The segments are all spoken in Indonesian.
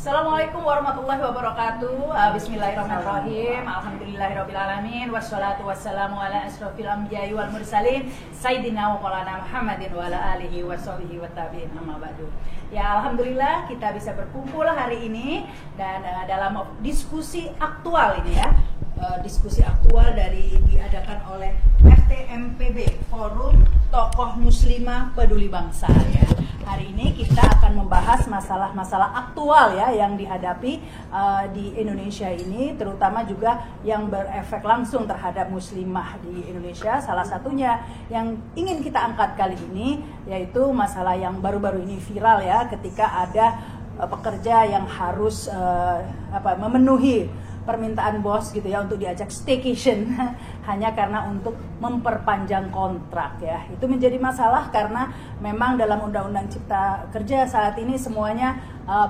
Assalamualaikum warahmatullahi wabarakatuh. Bismillahirrahmanirrahim. Alhamdulillahirrabbilalamin. Wassalatu wassalamu ala asrofil anbiya'i wal mursalin Sayyidina wa maulana Muhammadin wa ala alihi wa sahbihi wa tabi'in amma ba'du. Ya, alhamdulillah kita bisa berkumpul hari ini dan dalam diskusi aktual ini ya. Diskusi aktual diadakan oleh FTMPB, Forum Tokoh Muslimah Peduli Bangsa ya. Hari ini kita akan membahas masalah-masalah aktual ya yang dihadapi di Indonesia ini, terutama juga yang berefek langsung terhadap muslimah di Indonesia. Salah satunya yang ingin kita angkat kali ini yaitu masalah yang baru-baru ini viral ya, ketika ada pekerja yang harus memenuhi permintaan bos gitu ya untuk diajak staycation hanya karena untuk memperpanjang kontrak ya. Itu menjadi masalah karena memang dalam Undang-Undang Cipta Kerja saat ini semuanya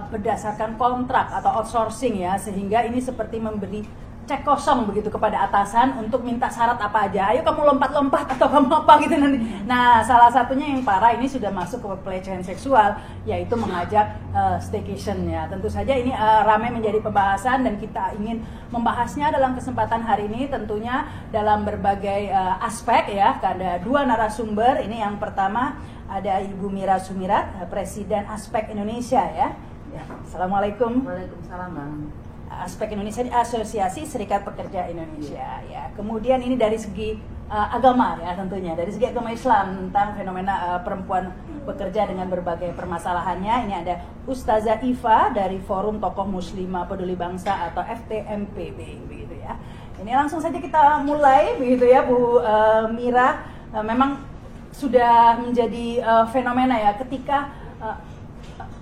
berdasarkan kontrak atau outsourcing ya, sehingga ini seperti memberi cek kosong begitu kepada atasan untuk minta syarat apa aja. Ayo kamu lompat-lompat atau kamu apa gitu nanti. Nah, salah satunya yang parah ini sudah masuk ke pelecehan seksual, yaitu mengajak staycation ya. Tentu saja ini ramai menjadi pembahasan dan kita ingin membahasnya dalam kesempatan hari ini tentunya dalam berbagai aspek ya. Ada dua narasumber. Ini yang pertama ada Ibu Mira Sumirat, Presiden Aspek Indonesia ya. Assalamualaikum. Waalaikumsalam, Bang. Aspek Indonesia di Asosiasi Serikat Pekerja Indonesia ya. Kemudian ini dari segi agama ya, tentunya dari segi agama Islam tentang fenomena perempuan bekerja dengan berbagai permasalahannya. Ini ada Ustazah Iva dari Forum Tokoh Muslimah Peduli Bangsa atau FTMPB begitu ya. Ini langsung saja kita mulai begitu ya Bu Mira. Memang sudah menjadi fenomena ya ketika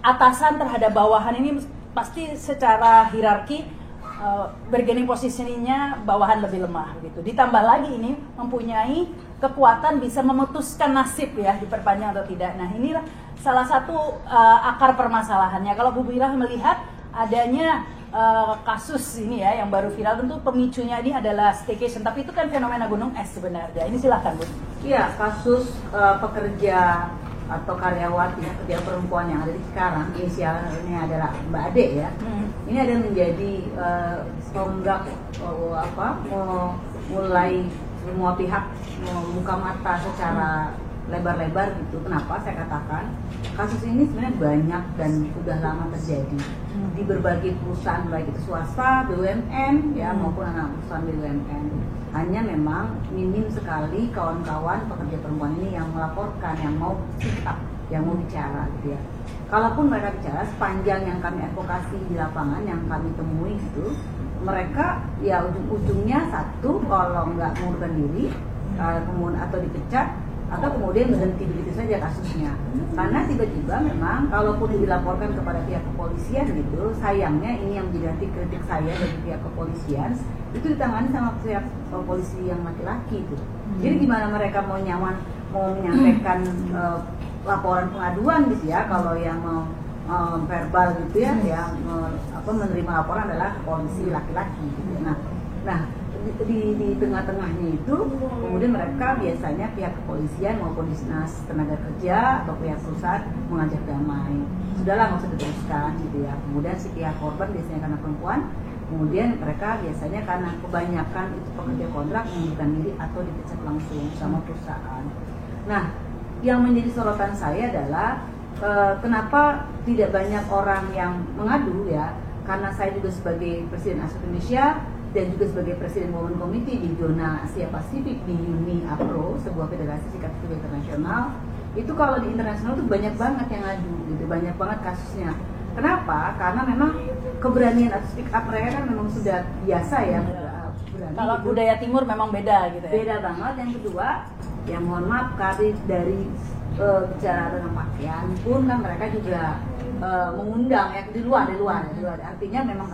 atasan terhadap bawahan ini pasti secara hierarki bargaining posisinya bawahan lebih lemah gitu. Ditambah lagi ini mempunyai kekuatan bisa memutuskan nasib ya diperpanjang atau tidak. Nah, inilah salah satu akar permasalahannya. Kalau Bu Mira melihat adanya kasus ini ya yang baru viral, tentu pemicunya ini adalah staycation, tapi itu kan fenomena gunung es sebenarnya. Ini silahkan Bu. Iya, kasus pekerja atau karyawati pekerja perempuan yang ada di sekarang, inisialnya adalah Mbak Ade ya. Ini ada menjadi tonggak mulai semua pihak membuka mata secara lebar-lebar gitu. Kenapa saya katakan kasus ini sebenarnya banyak dan sudah lama terjadi di berbagai perusahaan, baik itu swasta, BUMN ya maupun anak perusahaan BUMN. Hanya memang minim sekali kawan-kawan pekerja perempuan ini yang melaporkan, yang mau speak up, yang mau bicara gitu ya. Kalaupun mereka bicara, sepanjang yang kami advokasi di lapangan, yang kami temui itu, mereka ya ujung-ujungnya satu, kalau nggak mengundurkan diri, kemudian atau dipecat, atau kemudian berhenti begitu saja kasusnya. Karena tiba-tiba memang kalaupun dilaporkan kepada pihak kepolisian gitu, sayangnya ini yang menjadi nanti kritik saya dari pihak kepolisian, itu ditangani sama pihak polisi yang laki-laki gitu. Jadi gimana mereka mau menyampaikan laporan pengaduan gitu ya, kalau yang mau verbal gitu ya, yang menerima laporan adalah polisi laki-laki gitu. Nah di tengah-tengahnya itu kemudian mereka biasanya pihak kepolisian maupun dinas tenaga kerja atau pihak perusahaan mengajak damai, sudahlah nggak usah diteruskan gitu ya. Kemudian si pihak korban biasanya karena perempuan, kemudian mereka biasanya karena kebanyakan itu pekerja kontrak mengundurkan diri atau dipecat langsung sama perusahaan. Nah, yang menjadi sorotan saya adalah kenapa tidak banyak orang yang mengadu ya, karena saya juga sebagai Presiden Aspek Indonesia dan juga sebagai Presiden Women Committee di zona Asia Pasifik di Uni APRO, sebuah federasi serikat pekerja internasional. Itu kalau di internasional tuh banyak banget yang ngadu gitu, banyak banget kasusnya. Kenapa? Karena memang keberanian atau speak up mereka kan memang sudah biasa ya. Berani, kalau gitu. Budaya timur memang beda gitu ya. Beda banget. Yang kedua, ya mohon maaf, dari bicara tentang pakaian pun kan mereka juga mengundang ya di luar. Artinya memang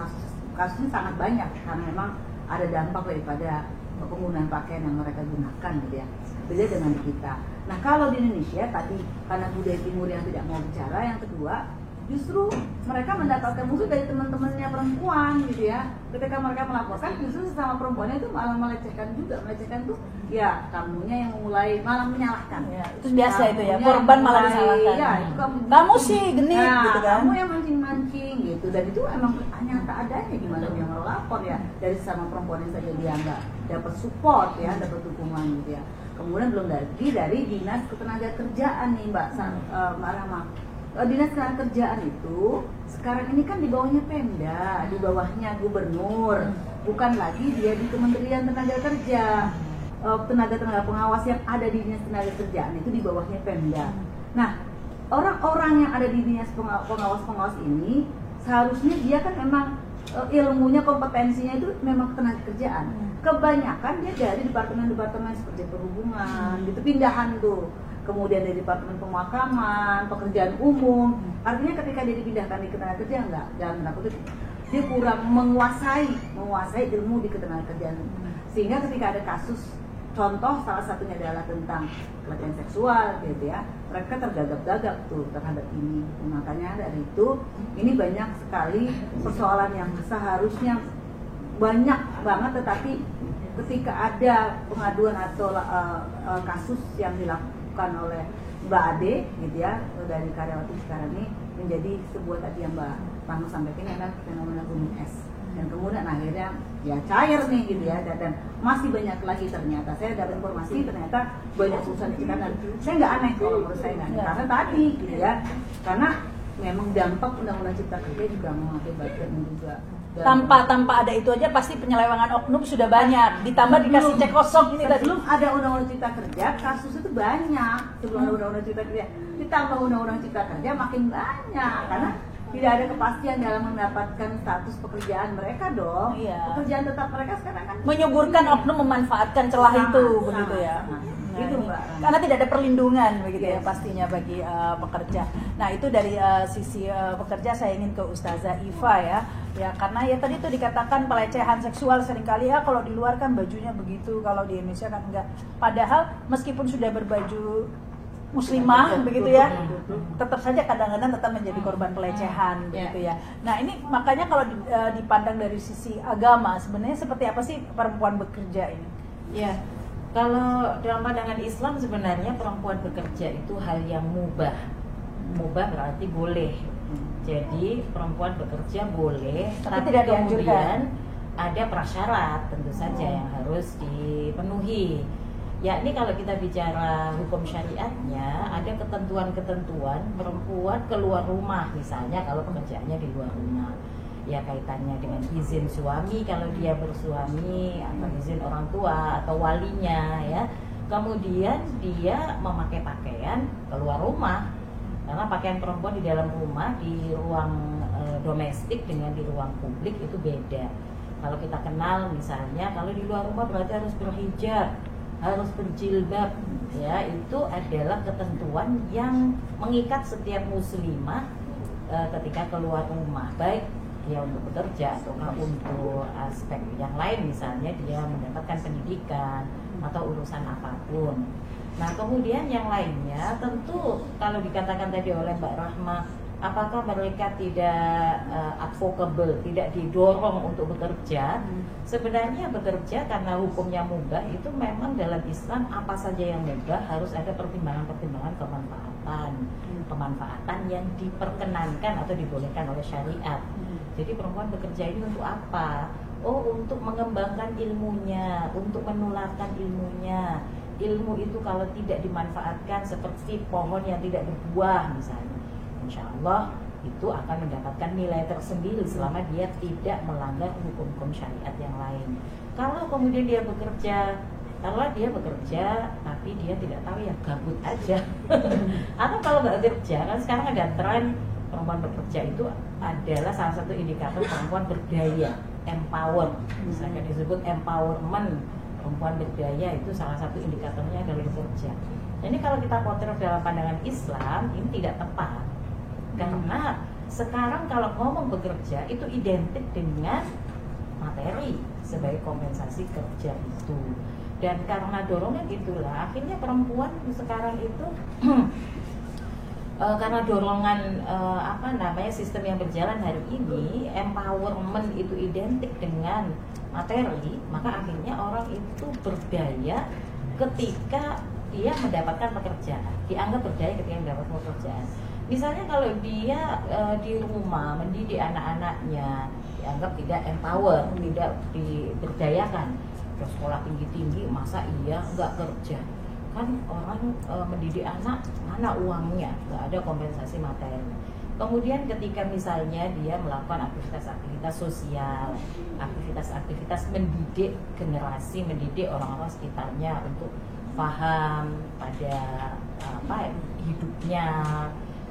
kasusnya sangat banyak karena memang ada dampak daripada penggunaan pakaian yang mereka gunakan gitu ya. Beda dengan di kita. Nah, kalau di Indonesia tadi karena budaya timur yang tidak mau bicara, yang kedua justru mereka mendapatkan musuh dari teman-temannya perempuan gitu ya. Ketika mereka melaporkan, justru sesama perempuannya itu malah melecehkan tuh ya kamunya yang mulai malah menyalahkan ya, itu biasa itu ya, korban malah disalahkan ya, kamu sih genit nah, gitu kan, kamu yang mancing-mancing gitu. dan itu emang nyata adanya. Gimana dia mau lapor ya, dari sesama perempuan yang saja dia nggak dapat support ya, dapat dukungan gitu ya. Kemudian belum lagi dari dinas ketenagakerjaan nih Mbak Rahma. Dinas ketenagakerjaan itu sekarang ini kan di bawahnya Pemda, di bawahnya gubernur, bukan lagi dia di Kementerian Tenaga Kerja. Tenaga-tenaga pengawas yang ada di dinas tenaga kerjaan itu di bawahnya Pemda. Nah, orang-orang yang ada di dinas pengawas ini seharusnya dia kan memang ilmunya, kompetensinya itu memang tenaga kerjaan. Kebanyakan dia dari departemen-departemen seperti perhubungan, gitu pindahan tuh. Kemudian dari departemen pemakaman, pekerjaan umum. Artinya ketika dia dipindahkan di ketenaga kerjaan enggak, dalam tanda kutip dia kurang menguasai ilmu di ketenaga kerjaan. Sehingga ketika ada kasus, contoh salah satunya adalah tentang pelecehan seksual gitu ya, mereka tergagap-gagap tuh terhadap ini. Makanya dari itu ini banyak sekali persoalan yang seharusnya banyak banget, tetapi ketika ada pengaduan atau kasus yang dilakukan oleh Mbak Ade gitu ya, dari karyawati sekarang ini menjadi sebuah tadi yang Mbak Rahma sampaikan adalah fenomena gunung es. Dan kemudian akhirnya ya cair nih gitu ya, dan masih banyak lagi ternyata. Saya dapat informasi ternyata banyak perusahaan di Cikarang. Saya nggak aneh kalau menurut saya nggak aneh, karena tadi gitu ya, karena memang dampak undang-undang cipta kerja juga mengakibatkan juga. Tanpa ada itu aja pasti penyelewengan oknum sudah banyak, ditambah dikasih cek kosong ini tadi. Sebelum ada undang-undang cipta kerja, kasus itu banyak. Sebelum ada undang-undang cipta kerja, ditambah undang-undang cipta kerja makin banyak, karena tidak ada kepastian dalam mendapatkan status pekerjaan mereka dong. Iya. Pekerjaan tetap mereka sekarang kan Menyuburkan oknum memanfaatkan celah itu, begitu ya. Nah, itu Mbak. Karena tidak ada perlindungan begitu ya pastinya bagi pekerja. Nah itu dari sisi pekerja, saya ingin ke Ustazah Iva ya. Ya karena ya tadi itu dikatakan pelecehan seksual seringkali ya, kalau di luar kan bajunya begitu, kalau di Indonesia kan enggak. Padahal meskipun sudah berbaju muslimah begitu ya, tetap saja kadang-kadang tetap menjadi korban pelecehan begitu ya. Nah ini makanya kalau dipandang dari sisi agama, sebenarnya seperti apa sih perempuan bekerja ini? Ya, kalau dalam pandangan Islam sebenarnya perempuan bekerja itu hal yang mubah. Mubah berarti boleh. Jadi perempuan bekerja boleh, tapi tidak kemudian dianjurkan. ada prasyarat tentu saja yang harus dipenuhi. Yakni kalau kita bicara hukum syariatnya, ada ketentuan-ketentuan perempuan keluar rumah, misalnya kalau pekerjaannya di luar rumah, ya kaitannya dengan izin suami kalau dia bersuami, atau izin orang tua atau walinya ya. Kemudian dia memakai pakaian keluar rumah, karena pakaian perempuan di dalam rumah, di ruang domestik dengan di ruang publik itu beda. Kalau kita kenal misalnya, kalau di luar rumah berarti harus berhijab, harus berjilbab, ya itu adalah ketentuan yang mengikat setiap muslimah ketika keluar rumah, baik dia untuk bekerja ataukah untuk aspek yang lain, misalnya dia mendapatkan pendidikan atau urusan apapun. Nah kemudian yang lainnya tentu kalau dikatakan tadi oleh Mbak Rahma, apakah mereka tidak advocable, tidak didorong untuk bekerja? Sebenarnya bekerja karena hukumnya mubah itu memang dalam Islam apa saja yang mubah harus ada pertimbangan-pertimbangan kemanfaatan yang diperkenankan atau dibolehkan oleh syariat. Jadi perempuan bekerja ini untuk apa? Oh, untuk mengembangkan ilmunya, untuk menularkan ilmunya. Ilmu itu kalau tidak dimanfaatkan seperti pohon yang tidak berbuah misalnya, insya Allah itu akan mendapatkan nilai tersendiri selama dia tidak melanggar hukum-hukum syariat yang lain. Kalau kemudian dia bekerja, tapi dia tidak tahu, ya gabut aja. Atau kalau nggak kerja, kan sekarang ada tren perempuan bekerja itu adalah salah satu indikator perempuan berdaya, empower, misalnya disebut empowerment. Perempuan berdaya itu salah satu indikatornya adalah bekerja. Jadi kalau kita potret dalam pandangan Islam ini tidak tepat. Karena sekarang kalau ngomong bekerja itu identik dengan materi sebagai kompensasi kerja itu. Dan karena dorongan itulah akhirnya perempuan sekarang itu karena dorongan sistem yang berjalan hari ini, empowerment itu identik dengan materi, maka akhirnya orang itu berdaya ketika dia mendapatkan pekerjaan, dianggap berdaya ketika mendapatkan pekerjaan. Misalnya kalau dia di rumah mendidik anak-anaknya dianggap tidak empower, tidak diberdayakan, ke sekolah tinggi-tinggi, masa iya nggak kerja? Kan orang mendidik anak, mana uangnya? Nggak ada kompensasi materi. Kemudian ketika misalnya dia melakukan aktivitas-aktivitas sosial, aktivitas-aktivitas mendidik generasi, mendidik orang-orang sekitarnya untuk paham pada hidupnya,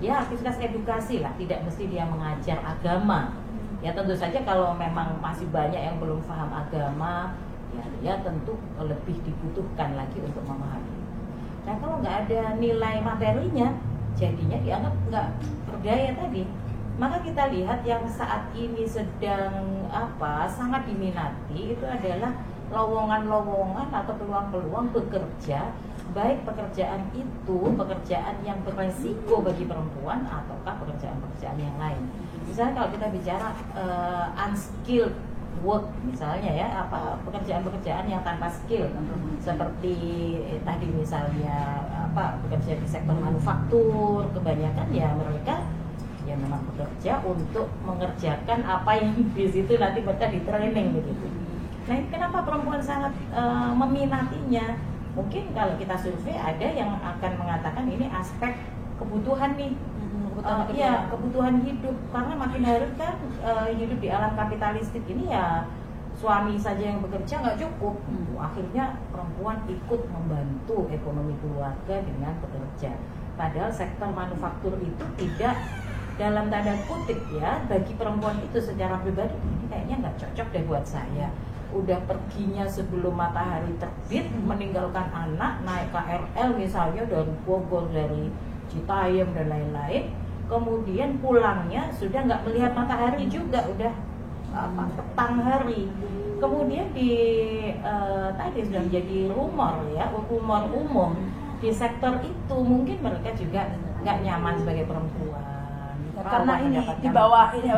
ya aktivitas edukasi lah, tidak mesti dia mengajar agama. Ya tentu saja kalau memang masih banyak yang belum paham agama, ya tentu lebih dibutuhkan lagi untuk memahami. Nah kalau nggak ada nilai materinya, jadinya dianggap nggak berdaya tadi. Maka kita lihat yang saat ini sedang sangat diminati itu adalah lowongan-lowongan atau peluang-peluang bekerja, baik pekerjaan itu pekerjaan yang beresiko bagi perempuan ataukah pekerjaan-pekerjaan yang lain. Misalnya kalau kita bicara unskilled work misalnya ya, pekerjaan-pekerjaan yang tanpa skill seperti tadi misalnya bekerja di sektor manufaktur, kebanyakan ya mereka ya memang bekerja untuk mengerjakan apa yang di situ nanti mereka di training begitu. Nah ini kenapa perempuan sangat meminatinya? Mungkin kalau kita survei ada yang akan mengatakan ini aspek kebutuhan nih, kebutuhan hidup, karena makin hari kan hidup di alam kapitalistik ini ya suami saja yang bekerja nggak cukup. Akhirnya perempuan ikut membantu ekonomi keluarga dengan bekerja. Padahal sektor manufaktur itu tidak, dalam tanda kutip ya, bagi perempuan itu secara pribadi ini kayaknya nggak cocok deh buat saya. Udah perginya sebelum matahari terbit, meninggalkan anak, naik KRL misalnya dari Bogor, dari Citayam dan lain-lain, kemudian pulangnya sudah nggak melihat matahari juga, udah petang hari. Kemudian tadi sudah menjadi rumor umum di sektor itu, mungkin mereka juga nggak nyaman sebagai perempuan. Karena ini di bawah ini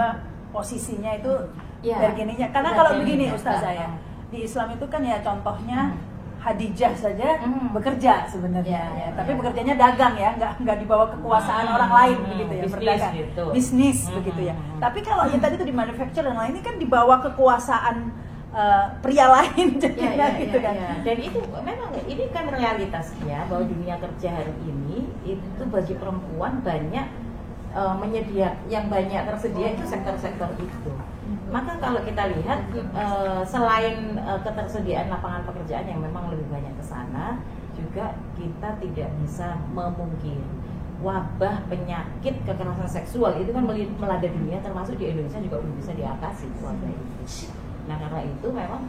posisinya itu begininya. Karena kalau begini Ustazah ya, di Islam itu kan ya contohnya Khadijah saja bekerja sebenarnya, ya. Tapi bekerjanya dagang ya, nggak di bawah kekuasaan orang lain begitu ya, berdagang, bisnis begitu ya. Tapi kalau yang tadi itu di manufacture dan lain ini kan di bawah kekuasaan pria lain jadinya gitu kan. Dan itu memang ini kan realitasnya bahwa dunia kerja hari ini itu bagi perempuan banyak yang banyak tersedia itu sektor-sektor itu. Maka kalau kita lihat selain ketersediaan lapangan pekerjaan yang memang lebih banyak ke sana, juga kita tidak bisa memungkiri wabah penyakit kekerasan seksual itu kan melanda dunia, termasuk di Indonesia juga belum bisa diatasi wabah itu. Nah karena itu memang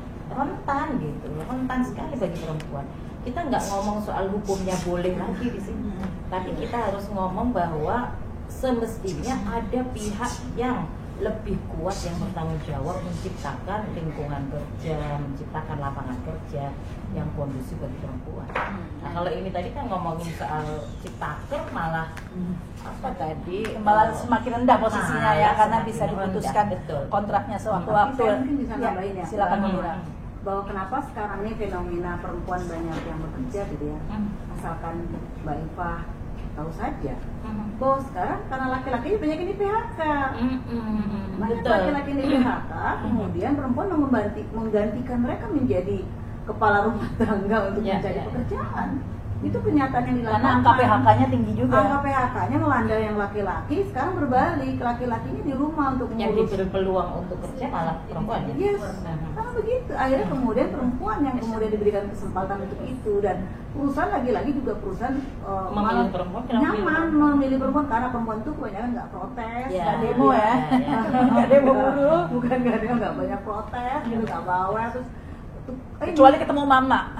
rentan sekali bagi perempuan. Kita nggak ngomong soal hukumnya boleh lagi di sini, tapi kita harus ngomong bahwa semestinya ada pihak yang lebih kuat yang bertanggung jawab menciptakan lingkungan kerja, menciptakan lapangan kerja yang kondusif bagi perempuan. Nah kalau ini tadi kan ngomongin soal ciptaker malah malah semakin rendah posisinya ya, karena bisa diputuskan kontraknya sewaktu-waktu. Saya mungkin bisa nambahin ya, silakan Mira. Bahwa kenapa sekarang ini fenomena perempuan banyak yang bekerja gitu ya, asalkan Mbak Eva tahu saja bahwa sekarang karena laki-laki banyak ini PHK, banyak laki-laki ini PHK, kemudian perempuan menggantikan mereka menjadi kepala rumah tangga untuk mencari pekerjaan. Itu kenyataan yang dilakukan. Karena angka PHK-nya tinggi juga. Angka PHK-nya melanda yang laki-laki, sekarang berbalik, laki-lakinya di rumah untuk yang diberi peluang untuk kerja malah perempuan. Yes, karena begitu. Akhirnya kemudian perempuan yang kemudian diberikan kesempatan untuk itu, dan perusahaan lagi-lagi juga perusahaan memilih perempuan, nyaman memilih perempuan karena perempuan itu kebanyakan nggak protes, nggak demo ya, nggak demo buruh, bukan nggak demo, nggak banyak protes, gitu nggak bawel terus. Kecuali ketemu mama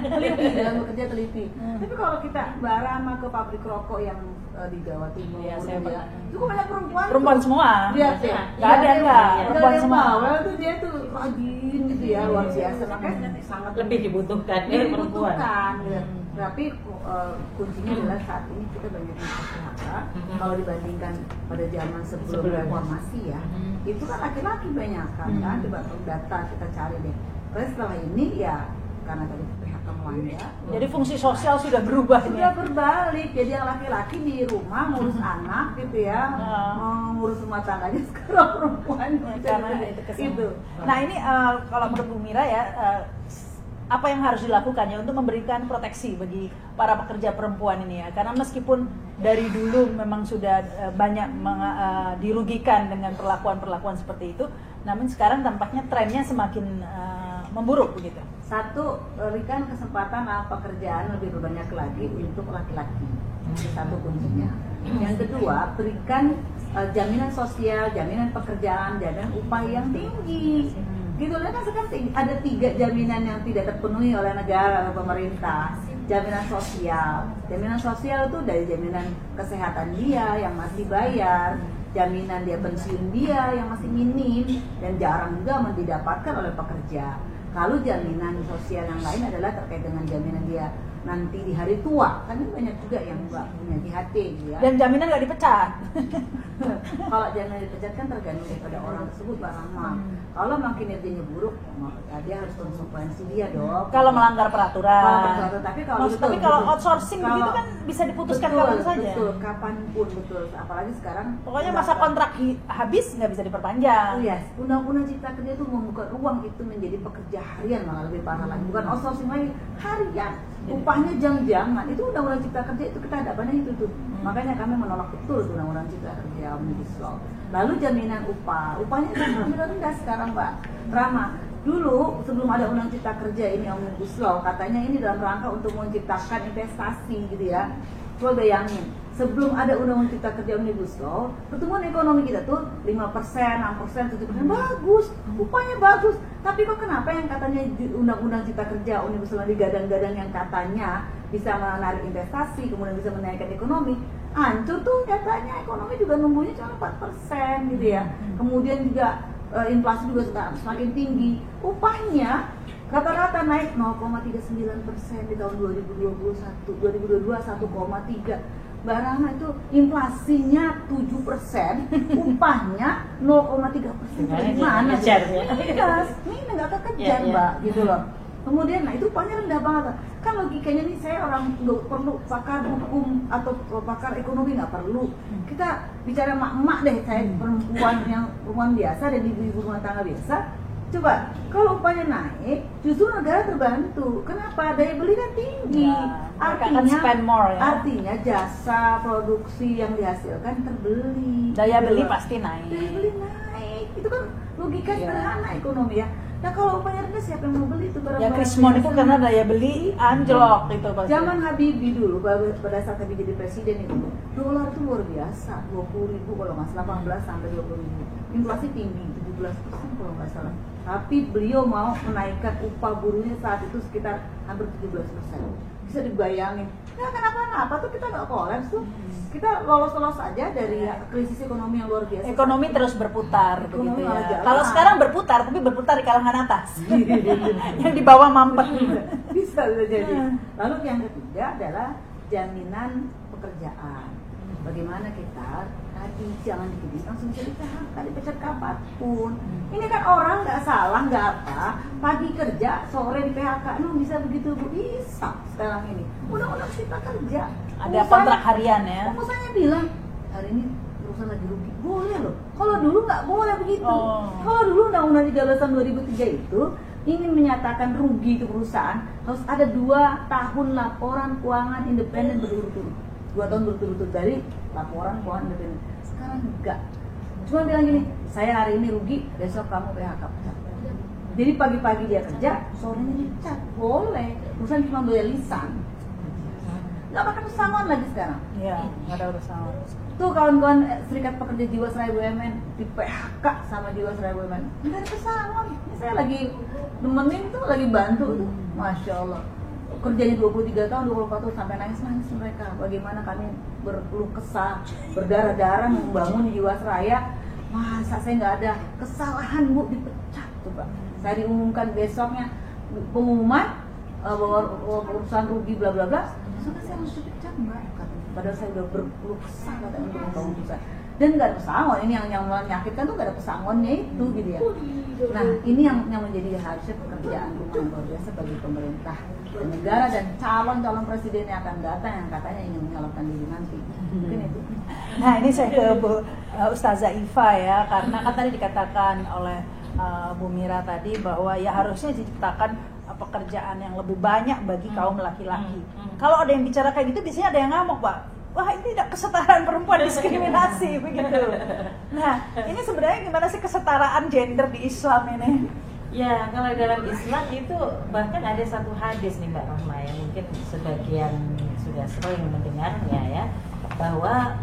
teliti dalam bekerja teliti. Tapi kalau kita barama ke pabrik rokok yang di Jawa Timur, itu banyak perempuan semua. Lihat ya, nggak ada perempuan semua. Bawel tuh dia tuh rajin gitu ya, luar biasa. Makanya sangat lebih dibutuhkan perempuan. Tapi kuncinya adalah saat ini kita banyak yang PHK. Kalau dibandingkan pada zaman sebelum reformasi ya, itu kan laki-laki banyak kan. Coba data kita cari deh. Karena setelah ini ya karena tadi PHK melanda. Jadi fungsi sosial sudah berubah nih. Sudah berbalik. Jadi yang laki-laki di rumah ngurus anak gitu ya, ngurus rumah tangganya, sekarang perempuan Karena itu. Nah ini kalau menurut Bu Mira ya, apa yang harus dilakukan ya untuk memberikan proteksi bagi para pekerja perempuan ini ya? Karena meskipun dari dulu memang sudah banyak dirugikan dengan perlakuan-perlakuan seperti itu, namun sekarang tampaknya trennya semakin memburuk begitu. Satu, berikan kesempatan pekerjaan lebih banyak lagi untuk laki-laki. Itu satu kuncinya. Yang kedua, berikan jaminan sosial, jaminan pekerjaan, jaminan upah yang tinggi. Gitu kan sekarang ada 3 jaminan yang tidak terpenuhi oleh negara, oleh pemerintah. Jaminan sosial itu dari jaminan kesehatan dia yang masih bayar, jaminan dia pensiun dia yang masih minim dan jarang juga didapatkan oleh pekerja. Kalau jaminan sosial yang lain adalah terkait dengan jaminan dia nanti di hari tua, kan banyak juga yang nggak punya JHT gitu ya. Dan jaminan nggak dipecat. Kalau jaminan dipecat kan tergantung pada orang tersebut, Mbak Rahma. Kalau makin kinerjanya buruk, dia harus konsekuensi dia dong. Kalau melanggar peraturan. Tapi kalau outsourcing begitu kan bisa diputuskan betul, kapan saja. Betul, kapanpun betul. Apalagi sekarang. Pokoknya masa kontrak habis nggak bisa diperpanjang. Yes, Undang-Undang Cipta Kerja itu membuka ruang itu menjadi pekerja harian, malah lebih parah lagi. Bukan outsourcing lagi, harian. Upahnya jangan-jangan. Itu Undang-Undang Cipta Kerja itu kita hadapannya itu. Makanya kami menolak betul Undang-Undang Cipta Kerja Omnibus Law. Lalu jaminan upahnya itu rendah sekarang, Mbak Rama. Dulu sebelum ada Undang Cipta Kerja ini Omnibus Law, katanya ini dalam rangka untuk menciptakan investasi gitu ya. Coba bayangin, sebelum ada Undang-Undang Cipta Kerja Omnibus Law, pertumbuhan ekonomi kita tuh 5%, 6%, 7% bagus, upahnya bagus. Tapi kok kenapa yang katanya Undang-Undang Cipta Kerja Omnibus Law digadang-gadang yang katanya bisa menarik investasi, kemudian bisa menaikkan ekonomi, hancur tuh katanya, ekonomi juga numbuhnya cuma 4% gitu ya. Kemudian juga inflasi juga semakin tinggi, upahnya rata-rata naik 0,39% di tahun 2022 1,3. Mbak Rahma itu inflasinya 7%, upahnya 0,3%. Gimana? Ini nggak kekejar, Mbak, gitu loh. Kemudian, itu upahnya rendah banget. Kan logikanya nih, saya orang nggak perlu pakar hukum atau pakar ekonomi, nggak perlu. Kita bicara emak-emak deh, saya perempuan biasa dan ibu-ibu rumah tangga biasa. Coba, kalau upahnya naik, justru negara terbantu. Kenapa? Daya beli kan tinggi. Artinya jasa produksi yang dihasilkan terbeli. Daya beli pasti naik. Daya beli naik. Itu kan logika sederhana ekonomi ya. Nah kalau upahnya rendah, siapa yang mau beli itu barang-barang? Ya Krismon itu karena daya beli anjlok itu pasti. Zaman Habibie dulu, pada saat Habibie jadi presiden itu, dolar itu luar biasa, 20.000 kalau nggak salah, 18 sampai 20.000. Inflasi tinggi, 17% kalau nggak salah. Tapi beliau mau menaikkan upah buruhnya saat itu sekitar hampir 17%. Bisa dibayangin. Nah kenapa tuh kita nggak kolaps tuh? Kita lolos aja dari krisis ekonomi yang luar biasa. Ekonomi terus berputar begitu ya. Kalau sekarang berputar, tapi berputar di kalangan atas. Yang di bawah mampet. Bisa jadi. Lalu yang ketiga adalah jaminan pekerjaan. Bagaimana kita tadi jangan dikit langsung jadi PHK, dipecat kapanpun. Ini kan orang nggak salah, nggak apa. Pagi kerja, sore di PHK, bisa begitu Bu? Bisa sekarang ini. Undang-undang Cipta Kerja. Ada kontrak harian ya. Pengusahanya bilang hari ini perusahaan lagi rugi, boleh loh. Kalau dulu nggak boleh begitu. Kalau dulu Undang-Undang 13 tahun 2003 itu ingin menyatakan rugi itu perusahaan, harus ada 2 tahun laporan keuangan independen berturut-turut. 2 tahun berturut-turut dari laporan keuangan independen. Sekarang enggak. Cuma bilang gini, saya hari ini rugi, besok kamu PHK. Jadi pagi-pagi dia kerja, sorenya dipecat. Boleh. Perusahaan cuma bayar lisan. Nggak pakai pesangon lagi sekarang. Iya, nggak ada pesangon. Tuh kawan-kawan Serikat Pekerja Jiwasraya BUMN di PHK sama Jiwasraya BUMN. Nggak ada pesangon. Ini saya lagi nemenin tuh, lagi bantu tuh. Masya Allah. Kerjanya 23 tahun, 24 tahun sampai nangis-nangis mereka. Bagaimana kami berkeluh kesah, berdarah-darah membangun Jiwasraya. Masa saya nggak ada kesalahan Bu, dipecat tuh Pak. Saya diumumkan besoknya pengumuman bahwa perusahaan rugi bla bla bla. Soalnya saya harus dipecat Mbak. Padahal saya udah berkeluh kesah untuk membangun perusahaan. dan nggak ada pesangon. Ini yang menyakitkan tuh nggak ada pesangonnya itu gitu ya. Nah ini yang menjadi harusnya pekerjaan rumah yang luar biasa bagi pemerintah dan negara dan calon presiden yang akan datang yang katanya ingin menyalurkan diri nanti. Mungkin itu. Nah ini saya ke Bu Ustazah Iva ya, karena kan tadi dikatakan oleh Bu Mira tadi bahwa ya harusnya diciptakan pekerjaan yang lebih banyak bagi kaum laki-laki. Kalau ada yang bicara kayak gitu biasanya ada yang ngamuk, Pak. Wah ini tidak kesetaraan perempuan, diskriminasi begitu. Nah ini sebenarnya gimana sih kesetaraan gender di Islam ini? Ya kalau dalam Islam itu bahkan ada satu hadis nih Mbak Rahma yang mungkin sebagian sudah sering mendengarnya ya, bahwa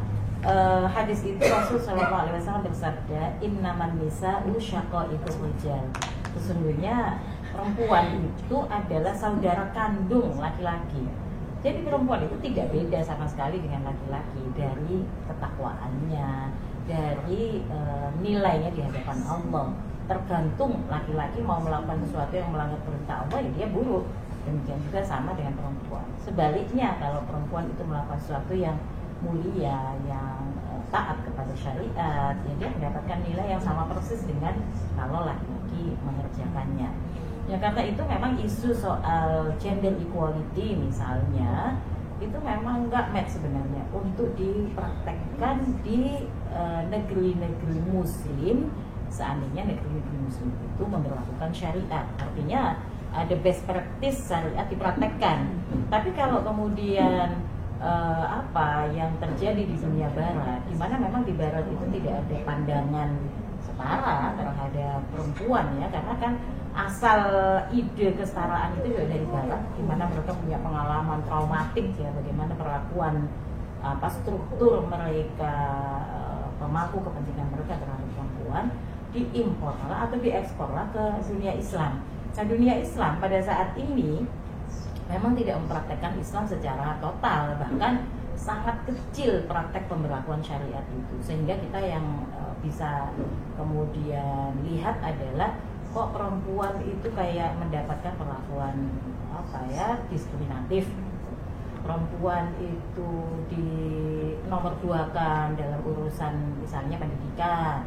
hadis itu Rasul SAW bersabda, innaman nisa'u syaqaiqul rijal. Sesungguhnya perempuan itu adalah saudara kandung laki-laki. Jadi perempuan itu tidak beda sama sekali dengan laki-laki dari ketakwaannya, dari nilainya di hadapan Allah. Tergantung laki-laki mau melakukan sesuatu yang melanggar perintah Allah, ya dia buruk. Demikian juga sama dengan perempuan. Sebaliknya kalau perempuan itu melakukan sesuatu yang mulia, yang taat kepada syariat, ya dia mendapatkan nilai yang sama persis dengan kalau laki-laki mengerjakannya. Ya karena itu memang isu soal gender equality misalnya itu memang nggak match sebenarnya untuk dipraktekkan di negeri-negeri Muslim, seandainya negeri-negeri Muslim itu memberlakukan syariat. Artinya ada best practice syariat dipraktekkan. Tapi kalau kemudian apa yang terjadi di dunia Barat, di mana memang di Barat itu tidak ada pandangan setara terhadap perempuan ya, karena kan asal ide kesetaraan itu juga dari Barat, di mana mereka punya pengalaman traumatik ya, bagaimana perlakuan struktur mereka, pemangku kepentingan mereka terhadap perempuan diimporlah atau dieksporlah ke dunia Islam. Nah dunia Islam pada saat ini memang tidak mempraktekkan Islam secara total, bahkan sangat kecil praktek pemberlakuan syariat itu, sehingga kita yang bisa kemudian lihat adalah kok perempuan itu kayak mendapatkan perlakuan diskriminatif. Perempuan itu di nomor 2-kan dalam urusan misalnya pendidikan.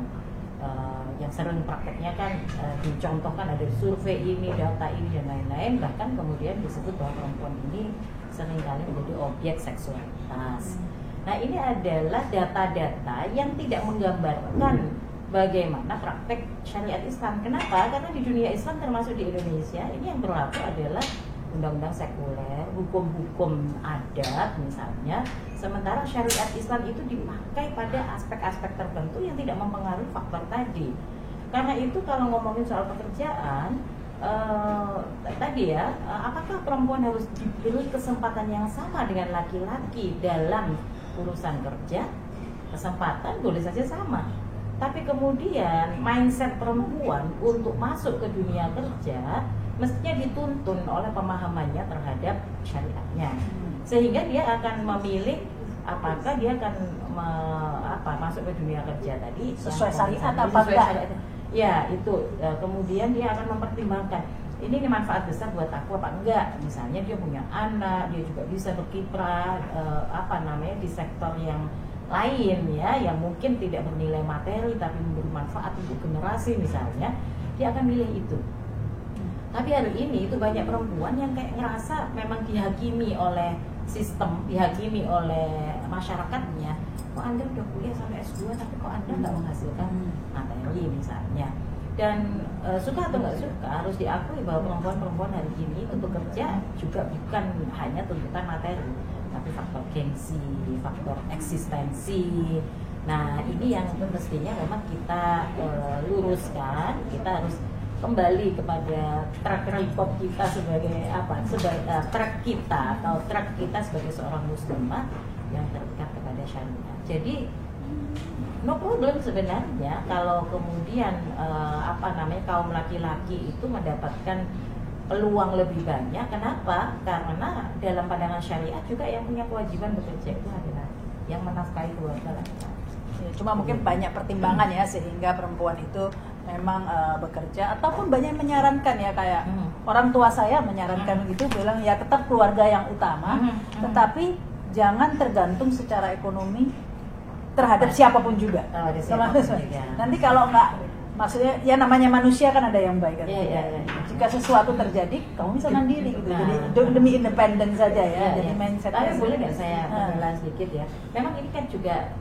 Yang sering prakteknya kan dicontohkan ada survei ini, data ini dan lain-lain, bahkan kemudian disebut bahwa perempuan ini seringkali menjadi objek seksualitas. Nah ini adalah data-data yang tidak menggambarkan bagaimana praktek syariat Islam. Kenapa? Karena di dunia Islam termasuk di Indonesia ini yang berlaku adalah undang-undang sekuler, hukum-hukum adat misalnya, sementara syariat Islam itu dipakai pada aspek-aspek tertentu yang tidak mempengaruhi faktor tadi. Karena itu kalau ngomongin soal pekerjaan tadi ya, apakah perempuan harus diberi kesempatan yang sama dengan laki-laki dalam urusan kerja? Kesempatan boleh saja sama, tapi kemudian mindset perempuan untuk masuk ke dunia kerja mestinya dituntun oleh pemahamannya terhadap syariatnya, sehingga dia akan memilih apakah dia akan masuk ke dunia kerja tadi sesuai syariat apa enggak. Ya itu kemudian dia akan mempertimbangkan ini manfaat besar buat aku apa enggak. Misalnya dia punya anak, dia juga bisa berkiprah di sektor yang lain ya, yang mungkin tidak bernilai materi tapi memberi manfaat untuk generasi misalnya, dia akan milih itu. Tapi hari ini itu banyak perempuan yang kayak ngerasa memang dihakimi oleh sistem, dihakimi oleh masyarakatnya. Kok Anda udah kuliah sampai S2 tapi kok Anda nggak menghasilkan materi misalnya. Dan suka atau nggak suka harus diakui bahwa perempuan-perempuan hari ini itu bekerja juga bukan hanya tuntutan materi, tapi faktor gengsi, faktor eksistensi. Nah ini yang mestinya memang kita luruskan. Kita harus kembali kepada track record kita sebagai track kita atau track kita sebagai seorang muslimah yang terikat kepada syariat. Jadi no problem sebenarnya kalau kemudian kaum laki-laki itu mendapatkan peluang lebih banyak. Kenapa? Karena dalam pandangan syariat juga yang punya kewajiban bekerja itu laki-laki, yang menafkahi keluarga laki-laki. Ya, cuma mungkin banyak pertimbangan ya sehingga perempuan itu memang bekerja, ataupun banyak menyarankan ya kayak orang tua saya menyarankan gitu, bilang ya tetap keluarga yang utama, tetapi jangan tergantung secara ekonomi terhadap siapapun juga. Terhadap siapapun juga. Nanti kalau nggak, maksudnya ya namanya manusia kan ada yang baik kan. Iya. Jika sesuatu terjadi, kamu bisa mandiri gitu. Jadi demi independen saja ya. Jadi mindset. Tapi boleh nggak saya menjelaskan sedikit ya? Memang ini kan juga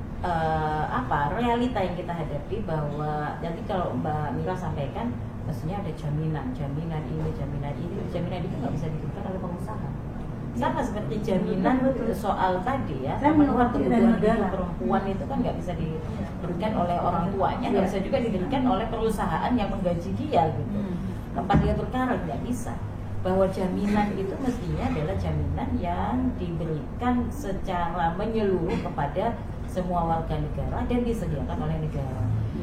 realita yang kita hadapi, bahwa jadi kalau Mbak Mira sampaikan, maksudnya ada jaminan itu nggak bisa diberikan oleh pengusaha. Sama seperti jaminan soal tadi ya, pemenuhan kebutuhan hidup perempuan itu kan nggak bisa diberikan oleh orang tuanya, nggak bisa juga diberikan oleh perusahaan yang menggaji dia gitu. Tempat dia berkarir nggak bisa. Bahwa jaminan itu mestinya adalah jaminan yang diberikan secara menyeluruh kepada semua warga negara dan disediakan oleh negara.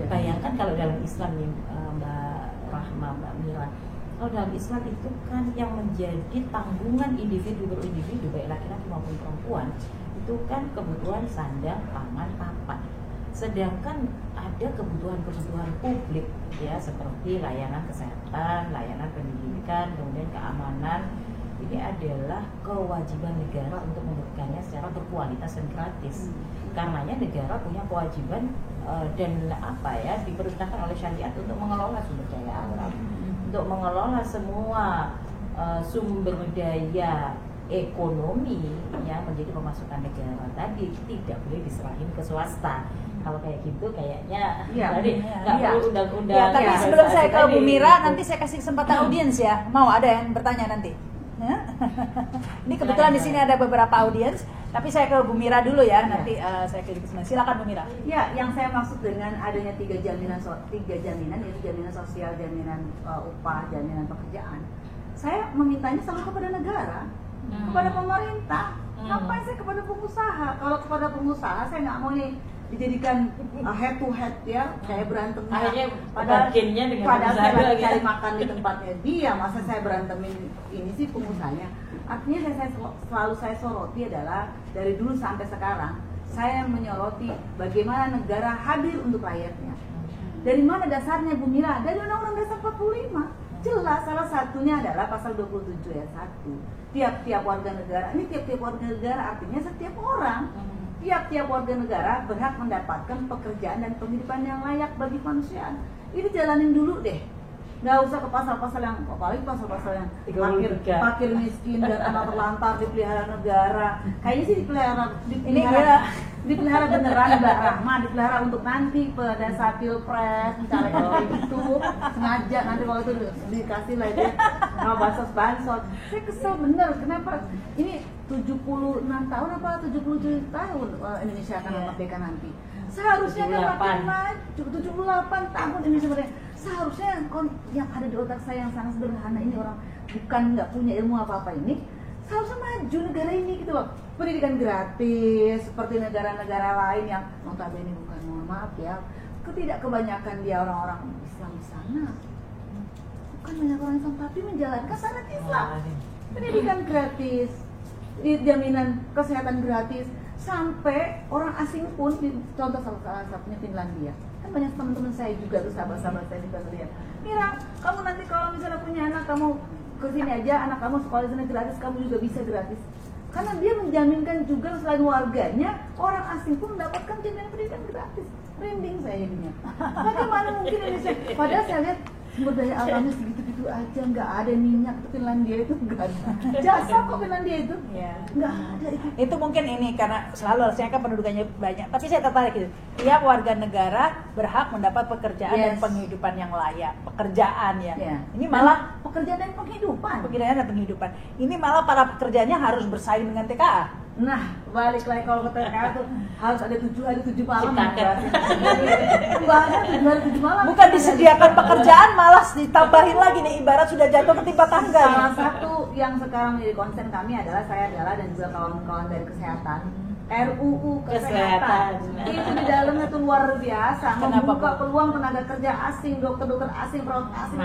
Bayangkan kalau dalam Islam nih, Mbak Rahma, Mbak Mira, kalau dalam Islam itu kan yang menjadi tanggungan individu berindividu, baik laki-laki maupun perempuan, itu kan kebutuhan sandang, pangan, papan. Sedangkan ada kebutuhan-kebutuhan publik ya, seperti layanan kesehatan, layanan pendidikan, kemudian keamanan. Ini adalah kewajiban negara untuk memberikannya secara berkualitas dan gratis. Karenanya negara punya kewajiban dan diperintahkan oleh syariat untuk mengelola sumber daya alam, untuk mengelola semua sumber daya ekonomi yang menjadi pemasukan negara tadi, tidak boleh diserahin ke swasta. Kalau kayak gitu kayaknya tadi nggak perlu undang-undang. Ya, tapi sebelum saya ke Bu Mira, nanti saya kasih kesempatan audiens ya. Mau ada yang bertanya nanti? Ini kebetulan di sini ada beberapa audiens, tapi saya ke Bu Mira dulu ya. Nanti saya ke kesempatan. Silakan Bu Mira. Ya, yang saya maksud dengan adanya tiga jaminan yaitu jaminan sosial, jaminan upah, jaminan pekerjaan. Saya memintanya selalu kepada negara, kepada pemerintah. Ngapain saya kepada pengusaha? Kalau kepada pengusaha saya nggak mau nih dijadikan head to head ya, kayak berantem. Akhirnya padahal saya lagi cari makan di tempatnya dia, masa saya berantemin ini sih pengusahanya. Artinya selalu saya soroti adalah dari dulu sampai sekarang saya menyoroti bagaimana negara hadir untuk rakyatnya. Dari mana dasarnya Bu Mira? Dari Undang-Undang Dasar 45. Jelas, salah satunya adalah pasal 27 ayat 1. Tiap-tiap warga negara, ini tiap-tiap warga negara artinya setiap orang. Tiap-tiap warga negara berhak mendapatkan pekerjaan dan penghidupan yang layak bagi kemanusiaan. Ini jalanin dulu deh. Nggak usah ke pasal-pasal yang, apalagi pasal-pasal yang fakir miskin dan anak terlantar dipelihara negara. Kayaknya sih dipelihara beneran Mbak Rahma, dipelihara untuk nanti pada saat pilpres mencalonkan itu sengaja nanti kalau itu dikasih lah dia sama bansos. Saya kesel bener, kenapa ini 76 tahun apa 77 tahun Indonesia akan merdeka nanti. Seharusnya kan makin maju, 78 tahun Indonesia merdeka. Seharusnya yang ada di otak saya yang sangat sederhana ini, orang bukan nggak punya ilmu apa-apa ini, seharusnya maju negara ini gitu loh. Pendidikan gratis seperti negara-negara lain yang notabene bukan, mohon maaf ya, kebanyakan dia orang-orang Islam di sana. Bukan banyak orang Islam tapi menjalankan syariat Islam. Pendidikan gratis, jaminan kesehatan gratis, sampai orang asing pun, contoh salah satunya Finlandia. Kan banyak teman-teman saya juga tuh, sahabat-sahabat saya di Finlandia. Mira, kamu nanti kalau misalnya punya anak, kamu kesini aja, anak kamu sekolah di sana gratis, kamu juga bisa gratis. Karena dia menjaminkan juga selain warganya, orang asing pun mendapatkan jaminan pendidikan gratis. Merinding saya jadinya. Bagaimana mungkin Indonesia? Padahal saya lihat sumber daya alamnya segitu-gitu aja, nggak ada minyak. Finlandia itu nggak ada. Jasa kok Finlandia itu? Nggak ada itu. Itu mungkin ini karena selalu harusnya kan pendudukannya banyak. Tapi saya tertarik gitu. Tiap warga negara berhak mendapat pekerjaan dan penghidupan yang layak. Pekerjaan ya. Ini malah pekerjaan dan penghidupan. Pekerjaan dan penghidupan. Ini malah para pekerjanya harus bersaing dengan TKA. Nah, balik lagi kalau ke TKA tuh harus ada 7 hari 7 malam. Bukan disediakan pekerjaan, malah ditambahin lagi nih, ibarat sudah jatuh ketimpa tangga. Salah satu yang sekarang menjadi konsen kami adalah saya dan juga kawan-kawan dari kesehatan. RUU kesehatan. Itu di dalamnya tuh luar biasa. Membuka peluang tenaga kerja asing, dokter-dokter asing, perawat asing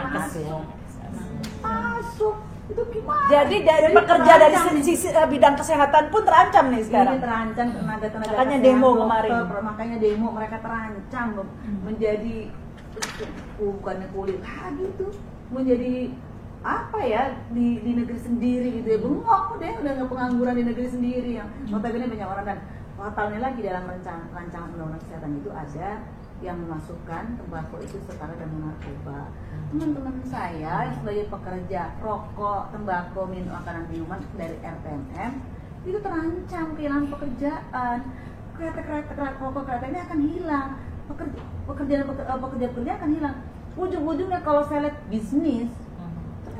masuk. Itu gimana? Jadi dari pekerja dari sisi bidang kesehatan pun terancam nih sekarang. Ini terancam tenaga makanya demo kemarin. Makanya demo, mereka terancam menjadi bukannya kulit lagi tuh, menjadi apa ya di negeri sendiri gitu ya. Bengok deh, udah nggak pengangguran di negeri sendiri yang notabene banyak orang. Dan fatalnya lagi dalam rancangan undang-undang kesehatan itu ada yang memasukkan tembakau itu setara dengan narkoba. Teman-teman saya yang sebagai pekerja rokok, tembakau, makanan minuman dari RTMM itu terancam kehilangan pekerjaan. Kereta rokok kereta ini akan hilang, pekerja akan hilang. Ujung-ujungnya kalau saya lihat bisnis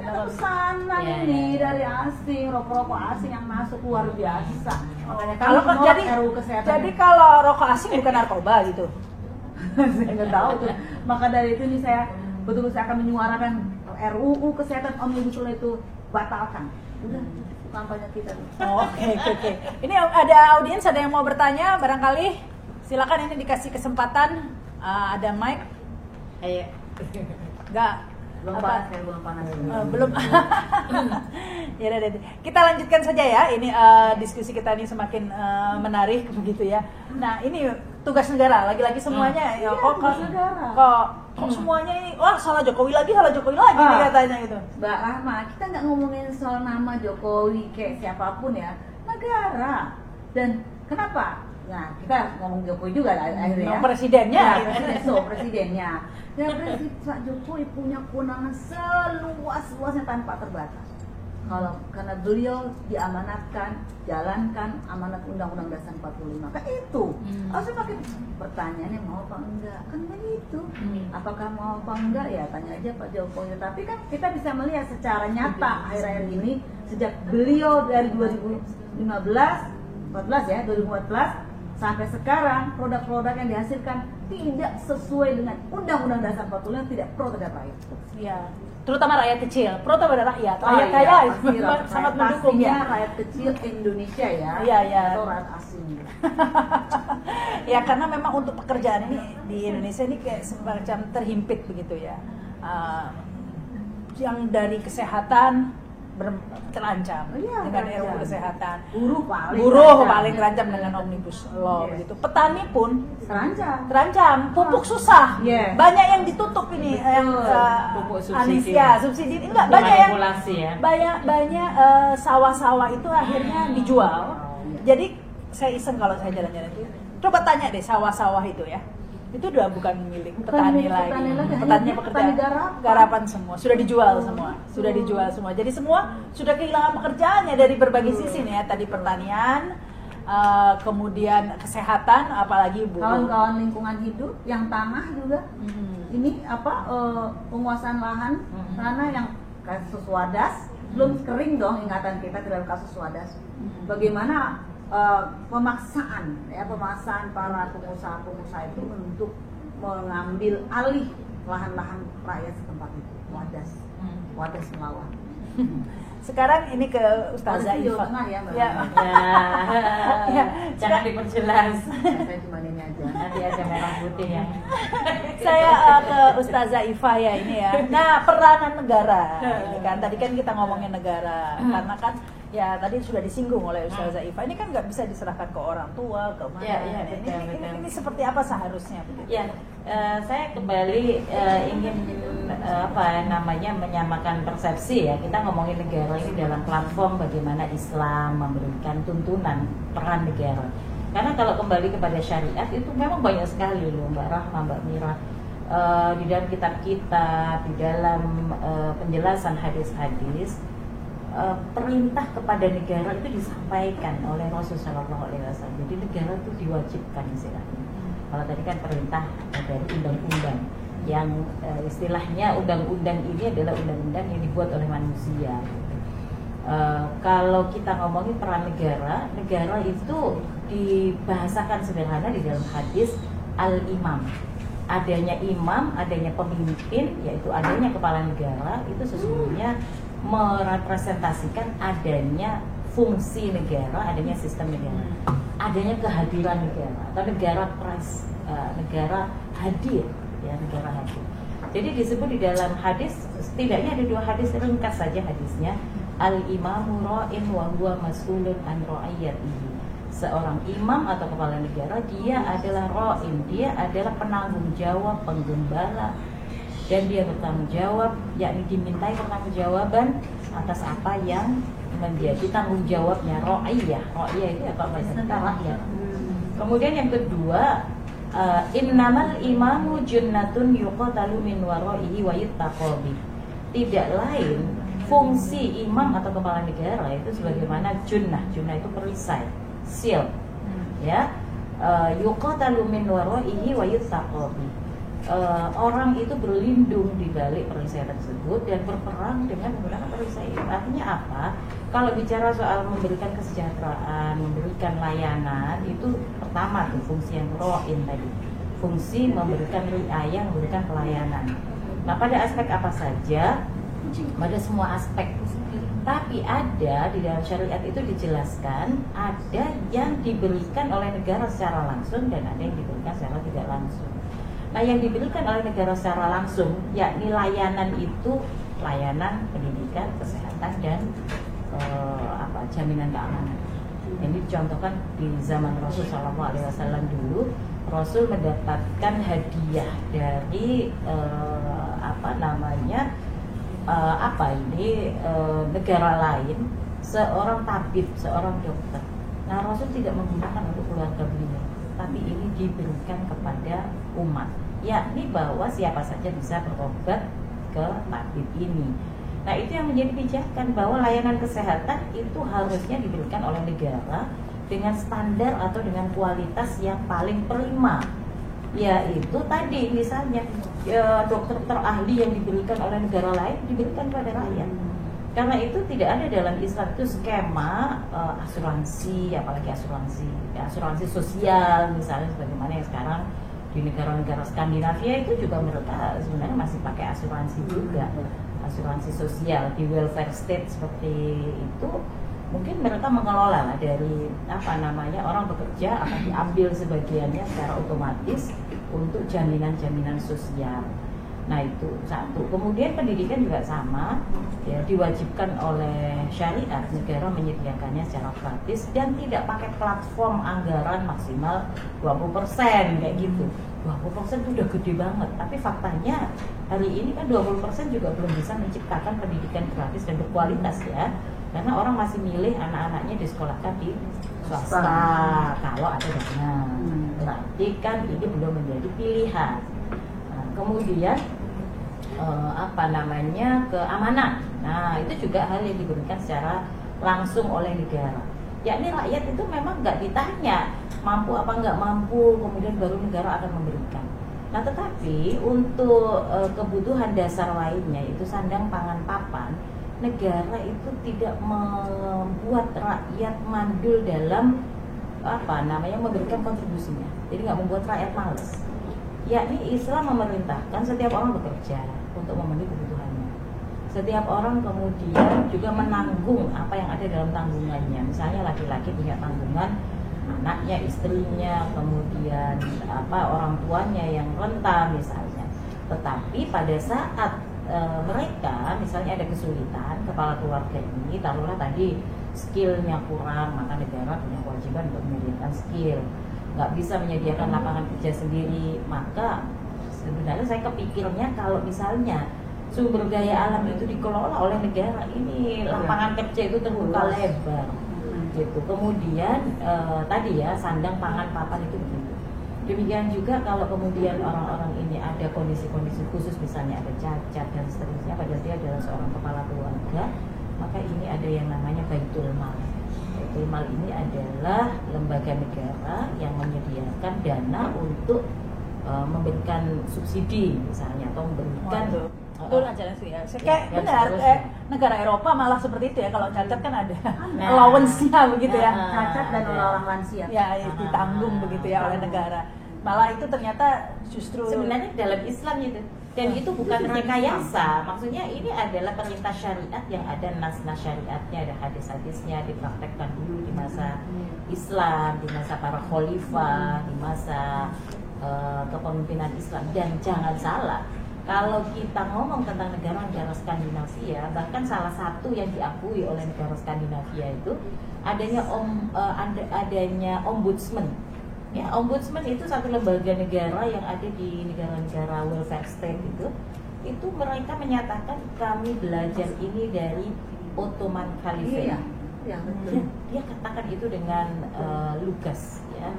pesanan ini dari asing, rokok asing yang masuk luar biasa. Makanya Kalau RUU kesehatan. Jadi kalau rokok asing bukan narkoba gitu. Saya nggak tahu tuh. Maka dari itu nih saya betul-betul akan menyuarakan RUU kesehatan Omnibus Law itu batalkan. Udah kampanye kita tuh. Oke. Ini ada audiens, ada yang mau bertanya barangkali. Silakan, ini dikasih kesempatan. Ada mic. Ayo. Enggak. Belum panas. Belum. Ya udah. Kita lanjutkan saja ya. Ini diskusi kita ini semakin menarik begitu ya. Nah, ini tugas negara. Lagi-lagi semuanya ya, kok semuanya ini salah Jokowi lagi nih katanya gitu. Mbak Rahma, kita nggak ngomongin soal nama Jokowi kayak siapapun ya, negara. Dan kenapa? Nah, kita ngomong Jokowi juga lah akhirnya. Presidennya. Presidennya. Dan Pak Jokowi punya kewenangan seluas-luasnya tanpa terbatas. Karena beliau diamanatkan, jalankan amanat Undang-Undang Dasar 45. Kan itu. Harusnya pakai pertanyaannya mau apa enggak. Kan begitu. Apakah mau apa enggak ya tanya aja Pak Jokowi. Tapi kan kita bisa melihat secara nyata akhir-akhir ini sejak beliau dari 2014 sampai sekarang produk-produk yang dihasilkan tidak sesuai dengan Undang-Undang Dasar 45, tidak pro terhadap rakyat. Iya. Terutama rakyat kecil, pro terhadap rakyat. Rakyat kaya sangat mendukung ya. Rakyat kecil Indonesia ya. Iya. Atau rakyat asing. Ya karena memang untuk pekerjaan ini di Indonesia ini kayak semacam terhimpit begitu ya. Yang dari kesehatan terancam dengan RUU kesehatan. Buruh paling terancam dengan Omnibus Law begitu. Petani pun terancam. Pupuk susah. Banyak yang ditutup ini yang pupuk subsidi enggak banyak yang banyak sawah-sawah itu akhirnya dijual. Jadi saya iseng kalau saya jalan-jalan itu, coba tanya deh sawah-sawah itu ya. Itu udah bukan milik petani lagi. Petani pekerjaan garapan semua sudah dijual semua. Jadi semua sudah kehilangan pekerjaannya dari berbagai sisi nih ya. Tadi pertanian, kemudian kesehatan, apalagi buruh. Kawan-kawan lingkungan hidup yang tanah juga. Ini penguasaan lahan tanah yang kasus Wadas belum kering dong ingatan kita terhadap kasus Wadas. Bagaimana pemaksaan para pengusaha itu untuk mengambil alih lahan-lahan rakyat setempat itu. Wadas melawan. Sekarang ini ke Ustazah Ifa. Jangan diperjelas. Saya cuma ini aja. Nanti ada merah putih ya. Saya ke Ustazah Ifa ya ini ya. Nah, peranan negara. Ini kan tadi kan kita ngomongin negara karena kan ya tadi sudah disinggung oleh Ustazah Ifa. Ini kan nggak bisa diserahkan ke orang tua, ke mana. Ini seperti apa seharusnya begitu? Ya, saya kembali ingin menyamakan persepsi ya. Kita ngomongin negara ini dalam platform bagaimana Islam memberikan tuntunan peran negara. Karena kalau kembali kepada syariat itu memang banyak sekali loh Mbak Rahma, Mbak Mira. Di dalam kitab-kitab, di dalam penjelasan hadis-hadis, perintah kepada negara itu disampaikan oleh Rasulullah SAW. Jadi negara itu diwajibkan istilahnya. Kalau tadi kan perintah dari undang-undang yang istilahnya undang-undang ini adalah undang-undang yang dibuat oleh manusia. Kalau kita ngomongin peran negara itu dibahasakan sederhana di dalam hadis al-imam. Adanya imam, adanya pemimpin, yaitu adanya kepala negara itu sesungguhnya merepresentasikan adanya fungsi negara, adanya sistem negara, adanya kehadiran negara atau negara hadir, ya negara hadir. Jadi disebut di dalam hadis, setidaknya ada 2 hadis, ringkas saja hadisnya. Al-imamu ra'in wa huwa mas'ulun an ra'iyatihi. Seorang imam atau kepala negara, dia adalah ra'in, dia adalah penanggung jawab, penggembala, dan dia bertanggung jawab, yakni dimintai pertanggungjawaban atas apa yang menjadi tanggung jawabnya. Ra'iyah itu apa bahasa kita? Rakyat. Kemudian yang kedua, innamal imamu junnatun yuqatalu min waraihi wa yuttaqabi. Tidak lain, fungsi imam atau kepala negara itu sebagaimana junnah. Junnah itu perisai, shield, ya. Yuqatalu min waraihi wa yuttaqabi. Orang itu berlindung di balik perisai tersebut dan berperang dengan menggunakan perisai. Artinya apa? Kalau bicara soal memberikan kesejahteraan, memberikan layanan, itu pertama tuh fungsi yang ro'in tadi, fungsi memberikan riayah, memberikan pelayanan. Nah, pada aspek apa saja? Pada semua aspek. Tapi ada di dalam syariat itu dijelaskan, ada yang diberikan oleh negara secara langsung dan ada yang diberikan secara tidak langsung. Nah, yang diberikan oleh negara secara langsung, yakni layanan itu layanan pendidikan, kesehatan dan jaminan keamanan. Ini dicontohkan di zaman Rasul SAW dulu, Rasul mendapatkan hadiah dari negara lain, seorang tabib, seorang dokter. Nah, Rasul tidak menggunakan untuk keluarga beliau, tapi ini diberikan kepada umat, yakni bahwa siapa saja bisa berobat ke tabib ini. Nah, itu yang menjadi pijakan bahwa layanan kesehatan itu harusnya diberikan oleh negara dengan standar atau dengan kualitas yang paling prima. Yaitu tadi misalnya dokter ahli yang diberikan oleh negara lain diberikan pada rakyat. Karena itu tidak ada dalam Islam itu skema asuransi, apalagi asuransi sosial misalnya sebagaimana yang sekarang di negara-negara Skandinavia itu juga mereka sebenarnya masih pakai asuransi juga, asuransi sosial di welfare state seperti itu. Mungkin mereka mengelola lah dari orang bekerja akan diambil sebagiannya secara otomatis untuk jaminan-jaminan sosial. Nah, itu satu. Kemudian pendidikan juga sama, ya, diwajibkan oleh syariat, negara menyediakannya secara gratis dan tidak pakai platform anggaran maksimal 20% kayak gitu. 20% itu udah gede banget, tapi faktanya hari ini kan 20% juga belum bisa menciptakan pendidikan gratis dan berkualitas, ya. Karena orang masih milih anak-anaknya disekolahkan di swasta kalau ada dana. Berarti kan ini belum menjadi pilihan. Nah, kemudian keamanan. Nah, itu juga hal yang diberikan secara langsung oleh negara. Yakni rakyat itu memang nggak ditanya mampu apa nggak mampu, kemudian baru negara akan memberikan. Nah, tetapi untuk kebutuhan dasar lainnya, itu sandang, pangan, papan, negara itu tidak membuat rakyat mandul dalam memberikan kontribusinya. Jadi nggak membuat rakyat malas. Yakni Islam memerintahkan setiap orang bekerja untuk memenuhi kebutuhannya. Setiap orang kemudian juga menanggung apa yang ada dalam tanggungannya. Misalnya laki-laki punya tanggungan anaknya, istrinya, kemudian orang tuanya yang rentan misalnya. Tetapi pada saat mereka misalnya ada kesulitan, kepala keluarga ini taruhlah tadi skillnya kurang, maka negara punya kewajiban untuk menyediakan skill. Nggak bisa menyediakan lapangan kerja sendiri, maka sebenarnya saya kepikirnya kalau misalnya sumber daya alam itu dikelola oleh negara, ini lapangan kerja itu terbuka lebar gitu. Kemudian tadi ya, sandang, pangan, papan itu begitu. Demikian juga kalau kemudian orang-orang ini ada kondisi-kondisi khusus, misalnya ada cacat dan seterusnya, padahal dia adalah seorang kepala keluarga, maka ini ada yang namanya Baitul Mal. Baitul Mal ini adalah lembaga negara yang menyediakan dana untuk memberikan subsidi misalnya, atau memberikan betul aja sih ya. Kayak benar, negara Eropa malah seperti itu ya. Kalau cacat kan ada allowance-nya begitu ya. Cacat dan orang lansia. Ya, ditanggung begitu ya oleh negara. Malah itu ternyata justru sebenarnya dalam Islam itu. Dan itu bukan rekayasa. Maksudnya ini adalah perintah syariat yang ada nas-nas syariatnya, ada hadis-hadisnya, dipraktekkan dulu di masa Islam, di masa para khalifah, di masa kepemimpinan Islam. Dan jangan salah, kalau kita ngomong tentang negara-negara Skandinavia, bahkan salah satu yang diakui oleh negara Skandinavia itu adanya ombudsman. Ya, ombudsman itu satu lembaga negara yang ada di negara-negara welfare state itu mereka menyatakan kami belajar ini dari Ottoman Caliphate. Iya, betul. Dia katakan itu dengan lugas, ya.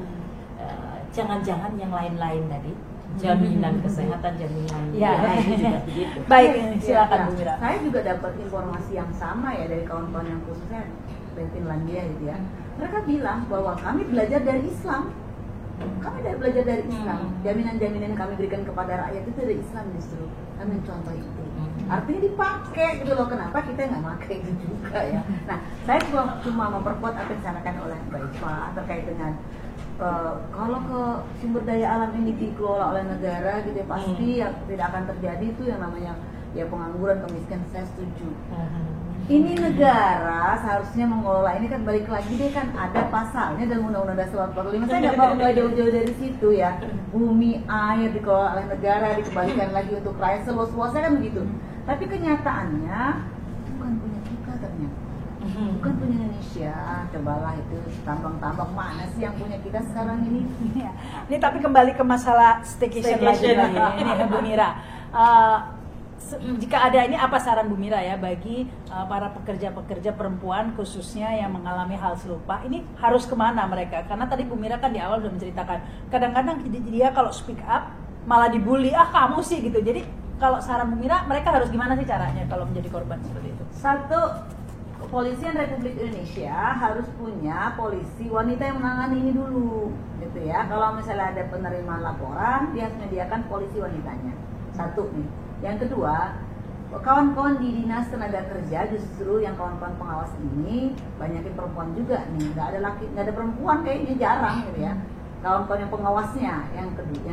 jangan-jangan yang lain-lain tadi, jaminan kesehatan, jaminan Ya. juga begitu. Baik, silakan Ya, Bu Mira. saya juga dapat informasi yang sama ya dari kawan-kawan yang khususnya dari Finlandia gitu ya. Mereka bilang bahwa kami belajar dari Islam. Kami belajar dari Islam. Jaminan-jaminan yang kami berikan kepada rakyat itu dari Islam justru. Kami contoh itu. Artinya dipakai gitu loh. Kenapa kita nggak pakai itu juga ya? Nah, saya cuma memperkuat apa yang disampaikan oleh Mbak Iva terkait dengan kalau ke sumber daya alam ini dikelola oleh negara gitu ya, pasti yang tidak akan terjadi itu yang namanya ya pengangguran, kemiskinan. Saya setuju. Ini negara seharusnya mengelola ini kan, balik lagi deh kan ada pasalnya dalam Undang-Undang Dasar 45. Saya nggak jauh-jauh dari situ ya. Bumi, air dikelola oleh negara, dikembalikan lagi untuk rakyat seluas-luasnya kan begitu. Tapi kenyataannya bukan punya kita ternyata. Bukan punya Indonesia. Cobalah itu tambang-tambang mana sih yang punya kita sekarang ini? Ini tapi kembali ke masalah staycation lagi ini Bu Mira. Jika ada ini, apa saran Bu Mira ya bagi para pekerja-pekerja perempuan khususnya yang mengalami hal serupa? Ini harus kemana mereka? Karena tadi Bu Mira kan di awal sudah menceritakan kadang-kadang dia kalau speak up malah dibully, kamu sih gitu. Jadi kalau saran Bu Mira, mereka harus gimana sih caranya kalau menjadi korban seperti itu? Satu, Kepolisian Republik Indonesia harus punya polisi wanita yang menangani ini dulu, gitu ya. Kalau misalnya ada penerimaan laporan, dia harus menyediakan polisi wanitanya. Satu nih. Yang kedua, kawan-kawan di Dinas Tenaga Kerja justru yang kawan-kawan pengawas ini banyakin perempuan juga nih. Nggak ada perempuan kayaknya, jarang gitu ya. Kawan-kawan yang pengawasnya. Yang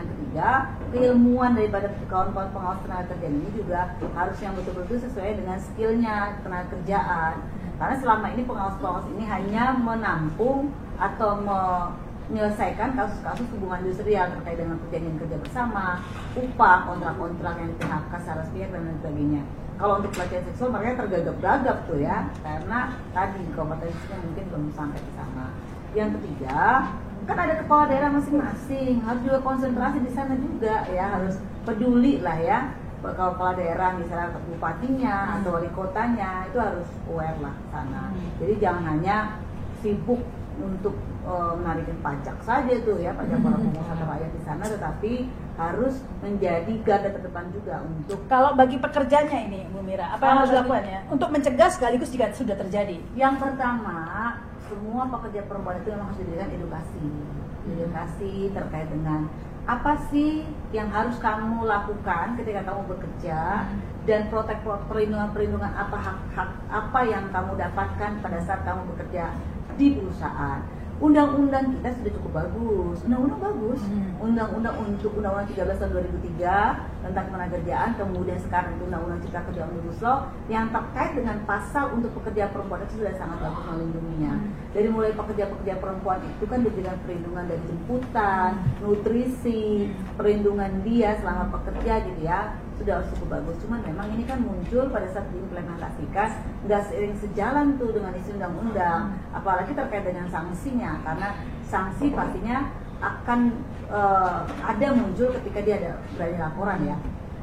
ketiga, keilmuan daripada kawan-kawan pengawas tenaga kerja ini juga harus yang betul-betul sesuai dengan skillnya tenaga kerjaan. Karena selama ini pengawas-pengawas ini hanya menampung atau menyelesaikan kasus-kasus hubungan industrial terkait dengan perjanjian kerja bersama, upah, kontrak-kontrak yang PHK secara sepihak dan lain sebagainya. Kalau untuk pelecehan seksual mereka tergagap-gagap tuh ya, karena tadi kompetensinya mungkin belum sampai ke sana. Yang ketiga, kan ada kepala daerah masing-masing, harus juga konsentrasi di sana juga ya, harus peduli lah ya. Kalau kepala daerah misalnya bupatinya atau wali kotanya itu harus aware lah sana. Jadi jangan hanya sibuk untuk menarikin pajak saja tuh ya, pajak para pengusaha rakyat di sana, tetapi harus menjadi garda terdepan juga untuk kalau bagi pekerjanya ini Bu Mira, apa yang harus dilakukan ya untuk mencegah sekaligus jika sudah terjadi? Yang pertama, semua pekerja perempuan itu memang harus diberikan edukasi terkait dengan apa sih yang harus kamu lakukan ketika kamu bekerja, dan perlindungan apa hak apa yang kamu dapatkan pada saat kamu bekerja di perusahaan. Undang-undang kita sudah cukup bagus, undang-undang bagus, undang-undang untuk Undang-Undang 13 tahun 2003 tentang ketenagakerjaan, kemudian sekarang itu Undang-Undang Cipta Kerja Omnibus Law yang terkait dengan pasal untuk pekerja perempuan itu sudah sangat bagus melindunginya. Dari mulai pekerja-pekerja perempuan itu kan diberikan perlindungan dari jemputan, nutrisi, perlindungan dia selama bekerja gitu ya, sudah harus cukup bagus. Cuman memang ini kan muncul pada saat diimplementasikan nggak seiring sejalan tuh dengan isi undang-undang, apalagi terkait dengan sanksinya, karena sanksi pastinya akan ada muncul ketika dia ada berani laporan ya.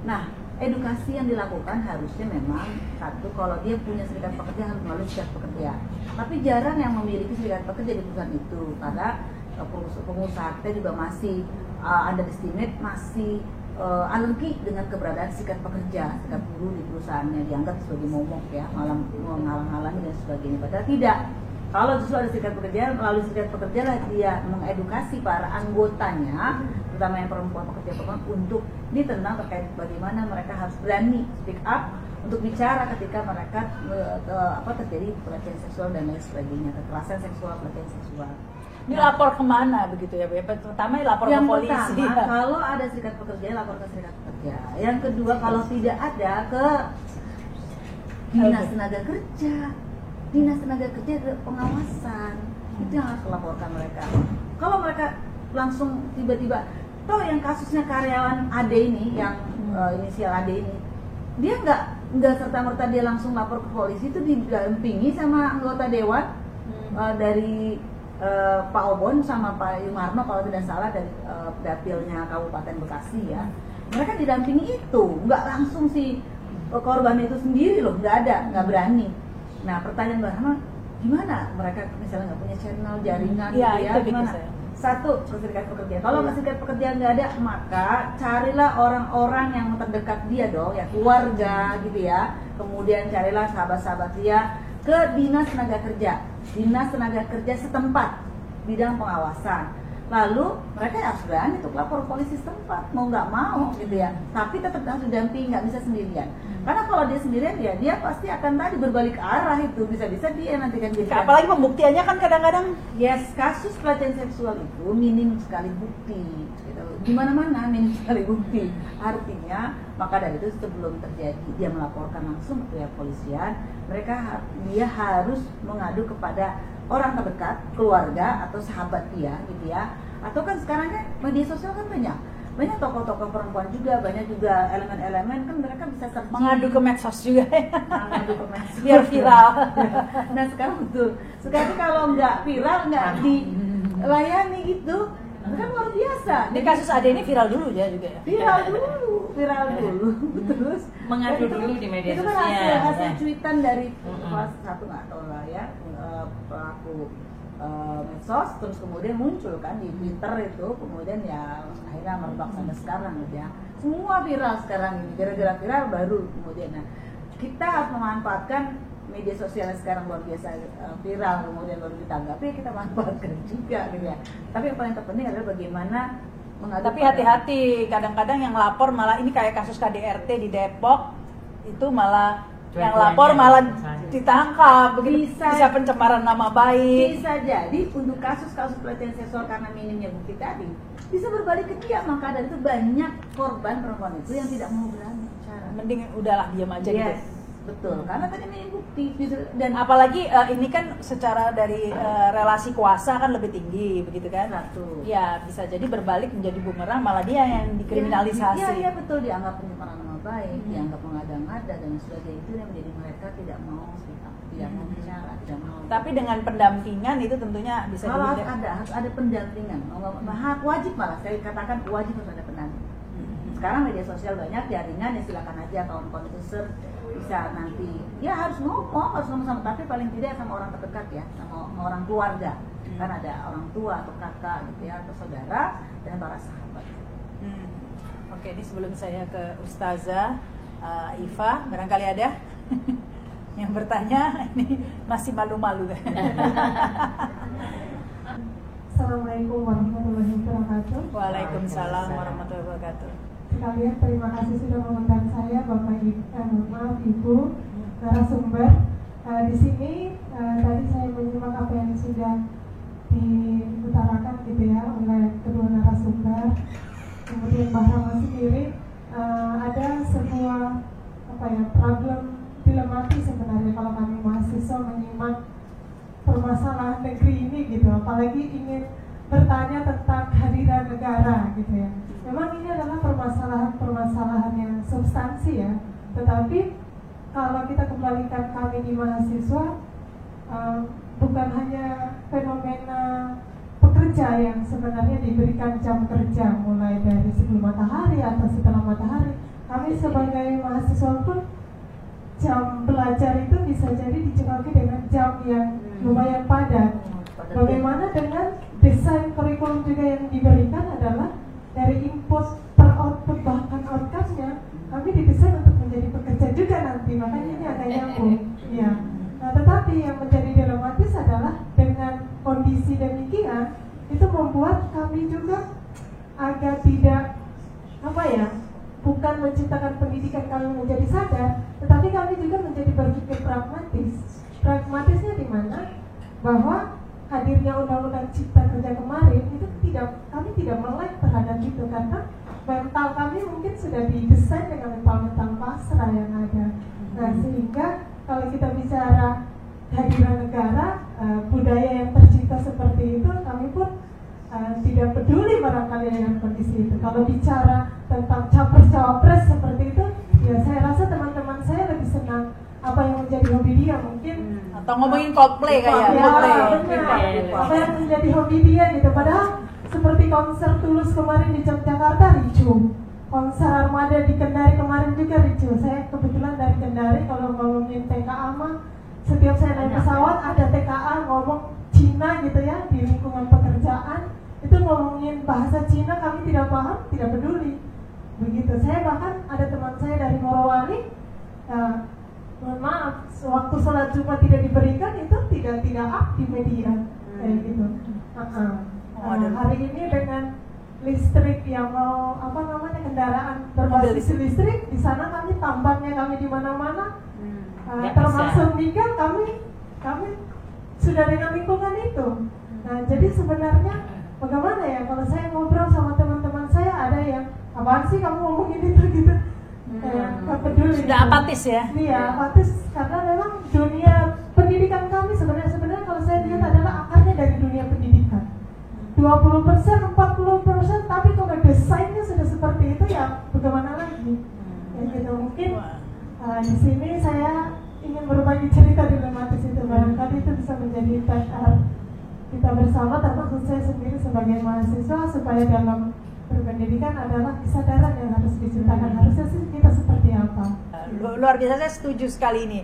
Nah, edukasi yang dilakukan harusnya memang satu, kalau dia punya serikat pekerja harus melalui serikat pekerja. Tapi jarang yang memiliki serikat pekerja di perusahaan itu, karena pengusaha kita juga masih underestimate, masih alergi dengan keberadaan serikat pekerja, serikat buruh di perusahaannya, dianggap sebagai momok ya, malah menghalang-halangi dan sebagainya. Padahal tidak. Kalau justru ada serikat pekerja, melalui serikat pekerja lah dia mengedukasi para anggotanya, terutama yang perempuan, pekerja perempuan, untuk ditentang terkait bagaimana mereka harus berani speak up untuk bicara ketika mereka terjadi pelecehan seksual dan lain sebagainya, kekerasan seksual, pelecehan seksual. Ini lapor kemana begitu ya Bu? Pertama lapor ke polisi. Yang pertama, kalau ada serikat pekerja lapor ke serikat pekerja. Yang kedua, kalau tidak ada, ke Dinas Tenaga Kerja. Dinas Tenaga Kerja ada pengawasan. Itu yang harus melaporkan mereka. Kalau mereka langsung tiba-tiba, toh yang kasusnya karyawan AD ini, yang inisial AD ini, dia nggak serta-merta dia langsung lapor ke polisi, itu didampingi sama anggota dewan dari Pak Obon sama Pak Yumarno kalau tidak salah, dari dapilnya Kabupaten Bekasi ya. Mereka didampingi itu, nggak langsung si korban itu sendiri loh, nggak berani. Nah pertanyaan pertama, gimana mereka misalnya nggak punya channel jaringan ya, gitu ya, gimana? Satu, serikat pekerja. Kalau serikat pekerja nggak ada, maka carilah orang-orang yang terdekat dia dong, ya keluarga gitu ya. Kemudian carilah sahabat-sahabat dia ke dinas tenaga kerja setempat bidang pengawasan. Lalu mereka harus berani untuk lapor polisi setempat, mau nggak mau gitu ya. Tapi tetap harus didampingi, nggak bisa sendirian. Karena kalau dia sendirian ya dia pasti akan tadi berbalik arah itu, bisa-bisa dia nanti kan jadi. Apalagi pembuktiannya kan kadang-kadang kasus pelecehan seksual itu minim sekali bukti. Gitu. Di mana-mana minim sekali bukti. Artinya maka dari itu sebelum terjadi dia melaporkan langsung ke pihak polisian, dia harus mengadu kepada orang terdekat, keluarga atau sahabat dia gitu ya. Atau kan sekarang kan media sosial kan banyak tokoh-tokoh perempuan juga, banyak juga elemen-elemen kan mereka bisa mengadu ke medsos juga mengadu ke medsos biar viral. Nah sekarang betul, sekarang kalau nggak viral nggak dilayani gitu kan luar biasa. Di kasus Ade ini viral dulu ya juga ya. Viral dulu. Terus mengadu dulu di media itu sosial. Itu kan hasil cuitan dari salah satu nggak tahu lah ya pelaku medsos, terus kemudian muncul kan di Twitter itu, kemudian ya akhirnya merebak sampai sekarang gitu ya. Semua viral sekarang ini, gara-gara viral baru kemudian. Nah, kita harus memanfaatkan media sosial yang sekarang luar biasa viral, kemudian baru ditanggapi, kita manfaatkan juga gitu ya. Tapi yang paling terpenting adalah bagaimana mengadu. Tapi hati-hati, kadang-kadang yang lapor malah ini kayak kasus KDRT di Depok itu malah yang lapor malah ditangkap, bisa pencemaran nama baik. Bisa jadi untuk kasus-kasus pelecehan seksual karena minimnya bukti tadi bisa berbalik ke dia, maka dari itu banyak korban perempuan itu yang tidak mau berani bicara. Mending udahlah diam aja gitu. Betul, karena tadi minim bukti dan apalagi ini kan secara dari relasi kuasa kan lebih tinggi begitu kan. Satu. Ya bisa jadi berbalik menjadi bumerang, malah dia yang dikriminalisasi. Iya betul, dianggap pencemaran nama baik, dianggap mengada-ngada dan sebagainya, itu yang menjadi mereka tidak mau tidak mau bicara, tidak mau. Tapi dengan pendampingan itu tentunya bisa harus ada pendampingan. Wajib, malah saya katakan wajib harus ada pendampingan. Sekarang media sosial banyak, jaringan ya silakan aja kawan-kawan itu bisa nanti ya harus ngomong sama, tapi paling tidak sama orang terdekat ya, sama orang keluarga. Kan ada orang tua atau kakak gitu ya, atau saudara dan para sahabat. Oke, ini sebelum saya ke Ustazah Iva, barangkali ada yang bertanya, ini masih malu-malu. Assalamualaikum warahmatullahi wabarakatuh. Waalaikumsalam warahmatullahi wabarakatuh. Sekalian terima kasih sudah mengundang saya, Bapak Ibu narasumber. Di sini tadi saya menyimak apa yang sudah diutarakan gitu ya oleh kedua narasumber. Kemudian Mbak Rama sendiri ada sebuah problem dilematis sebenarnya kalau kami mahasiswa menyimak permasalahan negeri ini gitu, apalagi ingin bertanya tentang kehadiran negara gitu ya. Memang ini adalah permasalahan yang substansi ya, tetapi kalau kita kembalikan kami di mahasiswa, bukan hanya fenomena pekerja yang sebenarnya diberikan jam kerja mulai dari sebelum matahari atau setelah matahari. Kami sebagai mahasiswa pun jam belajar itu bisa jadi dicocoki dengan jam yang lumayan padat. Bagaimana dengan desain kurikulum juga yang diberikan adalah dari input per output bahkan outcome-nya kami didesain untuk menjadi pekerja juga nanti, makanya ini agak nyambung ya. Nah, tetapi yang menjadi dilematis adalah dengan kondisi demikian itu membuat kami juga agak tidak bukan menciptakan pendidikan kami menjadi sadar, tetapi kami juga menjadi berpikir pragmatis. Pragmatisnya di mana bahwa hadirnya undang-undang cipta kerja kemarin itu kami tidak melek terhadap itu, karena mental kami mungkin sudah didesain dengan mental pasrah yang ada. Nah, sehingga kalau kita bicara kehadiran negara, budaya yang tercipta seperti itu, kami pun tidak peduli barangkali dengan kondisi itu. Kalau bicara tentang capres-cawapres seperti itu, ya saya rasa teman-teman saya lebih senang apa yang menjadi hobi dia mungkin, atau ngomongin Coldplay kayak apa yang menjadi hobi dia gitu. Padahal seperti konser Tulus kemarin di Yogyakarta ricuh, konser Armada di Kendari kemarin juga ricuh. Saya kebetulan dari Kendari, kalau ngomongin TKA mah setiap saya naik pesawat ada TKA ngomong Cina gitu ya di lingkungan pekerjaan, itu itu ngomongin bahasa Cina kami tidak paham, tidak peduli. Begitu. Saya bahkan ada teman saya dari Morowali, mohon maaf, waktu sholat Jumat tidak diberikan itu tidak aktif media kayak gitu. Hari ini dengan listrik yang mau kendaraan berbasis listrik, di sana kami tambangnya kami di mana-mana, termasuk nikel kami sudah dengan lingkungan itu. Nah, jadi sebenarnya bagaimana ya kalau saya ngobrol sama teman-teman saya, ada yang apaan sih kamu ngomongin itu gitu, nggak peduli. Sudah apatis ya? Iya, apatis karena memang dunia pendidikan kami sebenarnya kalau saya lihat adalah akarnya dari dunia pendidikan. 20%, 40%, tapi kalau desainnya sudah seperti itu ya bagaimana lagi? Ya gitu, mungkin di sini saya ingin berbagi cerita dilematis itu, barangkali itu bisa menjadi PR kita bersama, termasuk saya sendiri sebagai mahasiswa, supaya dalam berpendidikan adalah kesadaran yang harus diciptakan. Harusnya sih kita seperti apa? Luar biasa, saya setuju sekali ini.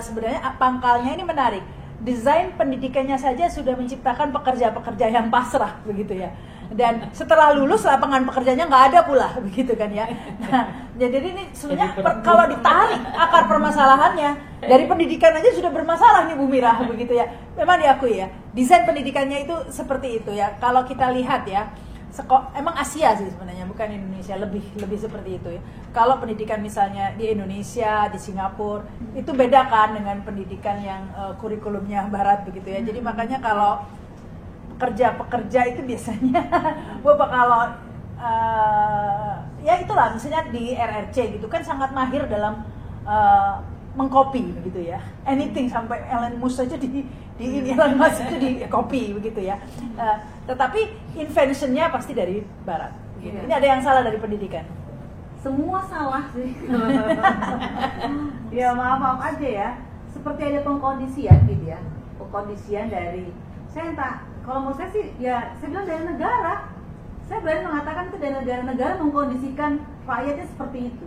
Sebenarnya pangkalnya ini menarik. Desain pendidikannya saja sudah menciptakan pekerja-pekerja yang pasrah, begitu ya. Dan setelah lulus lapangan pekerjaannya nggak ada pula, begitu kan ya. Nah, jadi ini sebenarnya kalau ditarik akar permasalahannya dari pendidikan aja sudah bermasalah nih Bu Mira, begitu ya. Memang diakui ya, desain pendidikannya itu seperti itu ya. Kalau kita lihat ya, emang Asia sih sebenarnya, bukan Indonesia, lebih seperti itu ya. Kalau pendidikan misalnya di Indonesia, di Singapura, itu beda kan dengan pendidikan yang kurikulumnya Barat, begitu ya. Jadi makanya kalau pekerja itu biasanya Bapak kalau ya itulah misalnya di RRC gitu kan sangat mahir dalam mengcopy begitu ya, anything sampai Elon Musk saja di Elon Musk itu di copy begitu ya. Tetapi inventionnya pasti dari Barat gitu. Ini ada yang salah dari pendidikan? Semua salah sih. Ya maaf aja ya, seperti ada pengkondisian gitu ya, pengkondisian dari, saya entah, kalau menurut saya sih ya saya bilang dari negara. Saya berani mengatakan itu dari negara mengkondisikan rakyatnya seperti itu.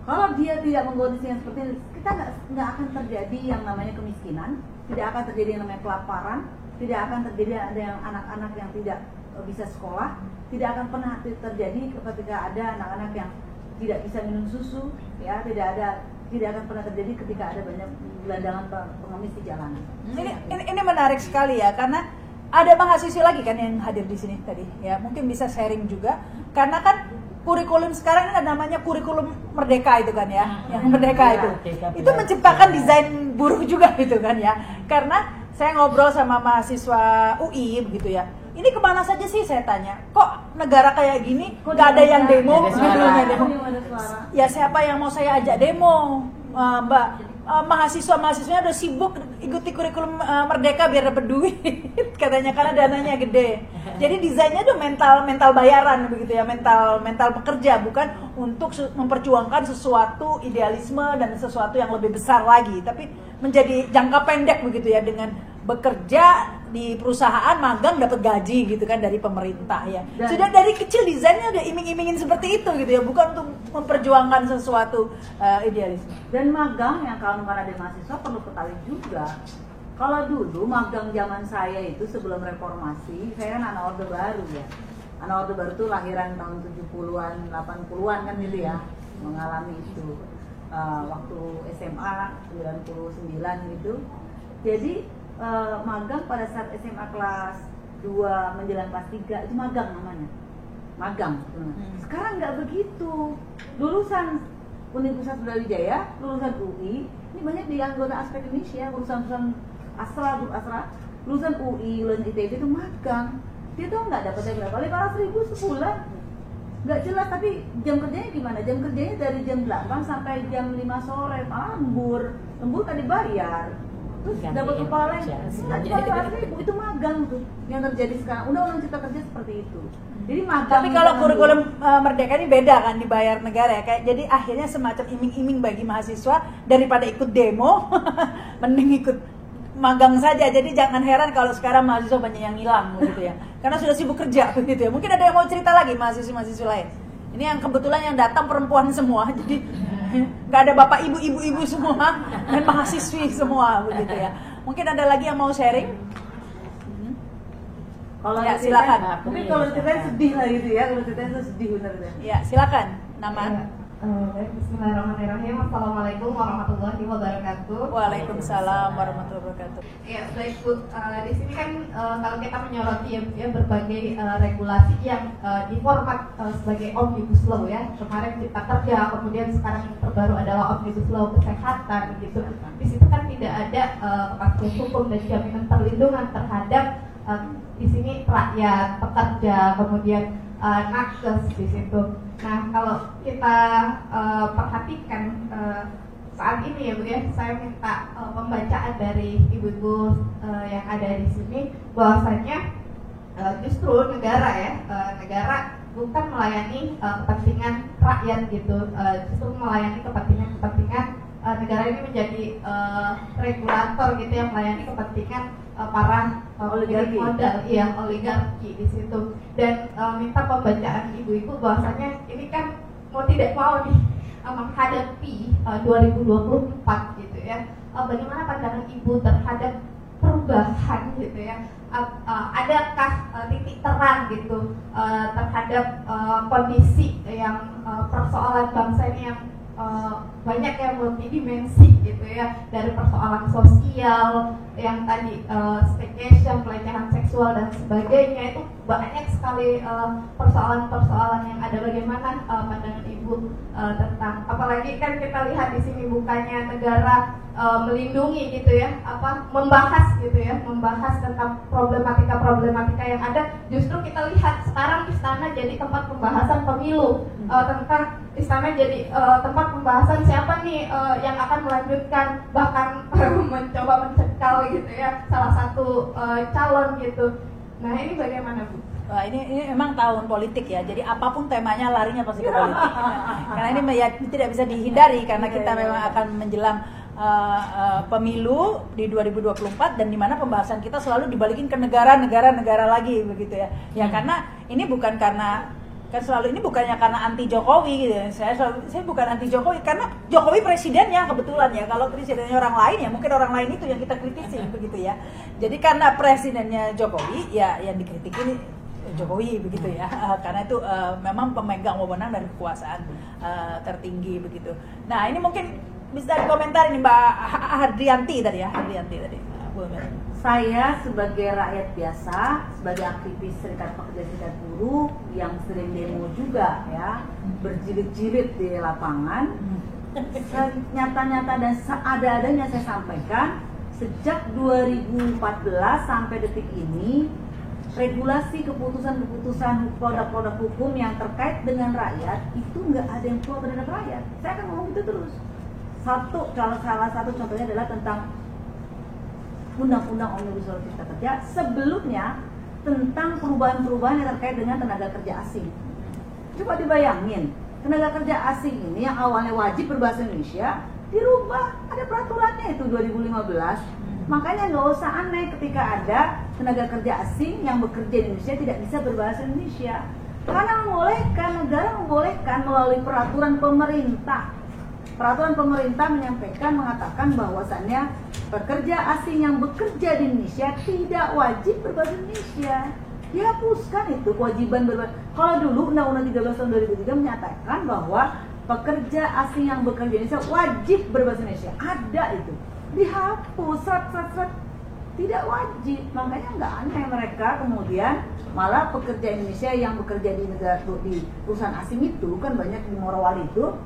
Kalau dia tidak mengkondisikan seperti itu, kita nggak akan terjadi yang namanya kemiskinan, tidak akan terjadi yang namanya kelaparan, tidak akan terjadi ada yang anak-anak yang tidak bisa sekolah, tidak akan pernah terjadi ketika ada anak-anak yang tidak bisa minum susu, ya tidak akan pernah terjadi ketika ada banyak gelandangan pengemis di jalanan. Ini menarik sekali ya, karena ada mahasiswa lagi kan yang hadir di sini tadi, ya mungkin bisa sharing juga, karena kan kurikulum sekarang ini namanya kurikulum merdeka itu kan ya, yang merdeka itu menciptakan desain buruh juga gitu kan ya, karena saya ngobrol sama mahasiswa UI begitu ya, ini kemana saja sih saya tanya, kok negara kayak gini nggak ada yang demo, ya siapa yang mau saya ajak demo, Mbak? Mahasiswanya udah sibuk ikuti kurikulum merdeka biar dapat duit katanya, karena dananya gede. Jadi desainnya tuh mental bayaran begitu ya, mental pekerja, bukan untuk memperjuangkan sesuatu idealisme dan sesuatu yang lebih besar lagi, tapi menjadi jangka pendek begitu ya, dengan bekerja di perusahaan, magang dapat gaji gitu kan dari pemerintah ya. Sudah dari kecil desainnya udah iming-imingin seperti itu gitu ya, bukan untuk memperjuangkan sesuatu idealisme. Dan magang yang kalau ada mahasiswa perlu ketahui juga. Kalau dulu magang zaman saya itu sebelum reformasi, saya kan anak Orde Baru ya. Anak Orde Baru itu lahiran tahun 70-an, 80-an kan gitu ya, mengalami itu waktu SMA 99 gitu. Jadi magang pada saat SMA kelas 2 menjelang kelas 3 itu magang namanya. Magang. Sekarang nggak begitu. Lulusan Universitas Brawijaya, lulusan UI, ini banyak di anggota Aspek Indonesia, lulusan Astra, lulusan UI, lulusan ITB itu magang. Dia tuh nggak dapatnya berapa? 500.000 sebulan. Nggak jelas, tapi jam kerjanya gimana? Jam kerjanya dari jam 8 sampai jam 5 sore, malah lembur kan dibayar. Terus dapat kepala lain, itu magang tuh yang terjadi sekarang. Undang-undang Cipta Kerja seperti itu. Jadi magang. Tapi kalau kurikulum merdeka ini beda kan, dibayar negara ya. Kayak jadi akhirnya semacam iming-iming bagi mahasiswa, daripada ikut demo, mending ikut magang saja. Jadi jangan heran kalau sekarang mahasiswa banyak yang hilang gitu ya. Karena sudah sibuk kerja begitu ya. Mungkin ada yang mau cerita lagi mahasiswa lain. Ini yang kebetulan yang datang perempuan semua. Jadi nggak ada bapak ibu semua dan mahasiswi semua begitu ya. Mungkin ada lagi yang mau sharing? Kalau Ya, ceritain- silakan. Mungkin kalau ceritain sedih lah gitu ya, kalau ceritain itu sedih bener deh. Ya, silakan. Nama. Baik, bismillahirrahmanirrahim. Assalamualaikum warahmatullahi wabarakatuh. Waalaikumsalam warahmatullahi wabarakatuh. Ya, baik Bu. Di sini kan kalau kita menyoroti ya berbagai regulasi yang diformat sebagai omnibus law ya. Kemarin Cipta Kerja, kemudian sekarang yang terbaru adalah omnibus law kesehatan gitu. Di situ kan tidak ada kepastian hukum dan jaminan perlindungan terhadap di sini rakyat, pekerja, kemudian nakes di situ. Nah, kalau kita perhatikan saat ini ya Bu ya, saya minta pembacaan dari ibu-ibu yang ada di sini bahwasanya justru negara bukan melayani kepentingan rakyat gitu, justru melayani kepentingan negara ini menjadi regulator gitu yang melayani kepentingan para Oligarki. modal, oligarki di situ. Dan minta pembacaan ibu-ibu bahwasanya ini kan mau tidak mau nih menghadapi 2024 gitu ya. Bagaimana pandangan ibu terhadap perubahan gitu ya? Adakah titik terang gitu terhadap kondisi yang persoalan bangsa ini yang banyak yang multidimensi gitu ya, dari persoalan sosial yang tadi staycation, pelecehan seksual dan sebagainya, itu banyak sekali persoalan-persoalan yang ada. Bagaimana pandangan ibu tentang, apalagi kan kita lihat di sini bukannya negara melindungi gitu ya, membahas tentang problematika yang ada, justru kita lihat sekarang istana jadi tempat pembahasan pemilu, tentang istana jadi tempat pembahasan siapa nih yang akan melanjutkan, bahkan mencoba mencekal gitu ya salah satu calon gitu. Nah, ini bagaimana Bu? Wah, ini memang tahun politik ya, jadi apapun temanya larinya pasti ke politik. Karena ini ya tidak bisa dihindari karena kita memang akan menjelang pemilu di 2024 dan di mana pembahasan kita selalu dibalikin ke negara lagi begitu ya. Ya karena ini bukan karena ini bukannya karena anti Jokowi gitu ya. Saya bukan anti Jokowi karena Jokowi presidennya kebetulan ya. Kalau presidennya orang lain ya mungkin orang lain itu yang kita kritisi begitu ya. Jadi karena presidennya Jokowi ya yang dikritikin Jokowi begitu ya. Karena itu memang pemegang wewenang dari kekuasaan tertinggi begitu. Nah, ini mungkin bisa dikomentari nih Mbak Hardrianti tadi. Saya sebagai rakyat biasa, sebagai aktivis Serikat Pekerja Serikat Buruh yang sering demo juga ya, berjilid-jilid di lapangan, nyata-nyata dan seada-adanya saya sampaikan, sejak 2014 sampai detik ini, regulasi keputusan-keputusan produk-produk hukum yang terkait dengan rakyat itu nggak ada yang pro terhadap rakyat. Saya akan ngomong itu terus. Salah satu contohnya adalah tentang Undang-Undang Omnibus Law Cipta Kerja, sebelumnya tentang perubahan-perubahan yang terkait dengan tenaga kerja asing. Coba dibayangin, tenaga kerja asing ini yang awalnya wajib berbahasa Indonesia dirubah, ada peraturannya itu 2015. Makanya nggak usah aneh ketika ada tenaga kerja asing yang bekerja di Indonesia tidak bisa berbahasa Indonesia, karena negara membolehkan melalui peraturan pemerintah. Peraturan pemerintah mengatakan bahwasannya pekerja asing yang bekerja di Indonesia tidak wajib berbahasa Indonesia. Dihapuskan itu kewajiban berbahasa. Kalau dulu Undang-Undang 13 tahun 2003 menyatakan bahwa pekerja asing yang bekerja di Indonesia wajib berbahasa Indonesia. Ada itu. Dihapus, tidak wajib. Makanya nggak aneh mereka kemudian malah pekerja Indonesia yang bekerja di negara di perusahaan asing itu kan banyak di Morowali itu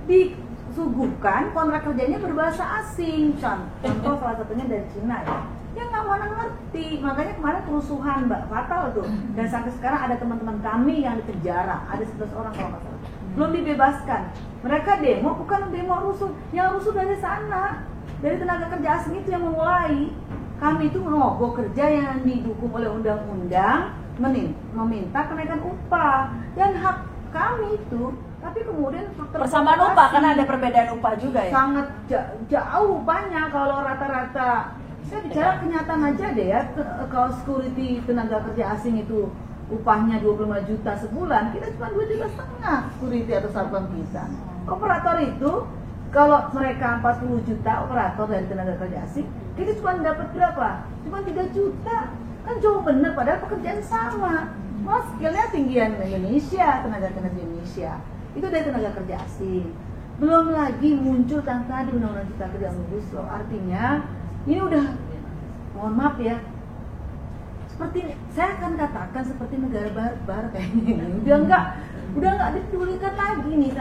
disuguhkan kontrak kerjanya berbahasa asing. Contoh salah satunya dari Cina ya. Yang nggak mana ngerti, makanya kemarin kerusuhan fatal tuh. Dan sampai sekarang ada teman-teman kami yang dipenjara, ada 11 orang kalau nggak salah, belum dibebaskan. Mereka demo bukan demo rusuh, yang rusuh dari sana, dari tenaga kerja asing itu yang memulai. Kami itu mogok kerja yang didukung oleh undang-undang meminta kenaikan upah dan hak kami itu. Tapi kemudian persamaan upah karena ada perbedaan upah juga ya. Sangat jauh banyak kalau rata-rata. Saya bicara kenyataan aja deh ya. Kalau security tenaga kerja asing itu upahnya 25 juta sebulan, kita cuma 2,5 juta security atau satpam kita. Operator itu kalau mereka 40 juta operator dari tenaga kerja asing, kita cuma dapat berapa? Cuma 3 juta. Kan jauh bener, padahal pekerjaan sama. Mas skillnya tinggian Indonesia, tenaga kerja Indonesia. Itu dari tenaga kerja asing. Belum lagi muncul tadi undang-undang cipta kerja Omnibus Law. Artinya ini udah, mohon maaf ya, seperti saya akan katakan seperti negara barat kayaknya. Udah nggak dipedulikan lagi nih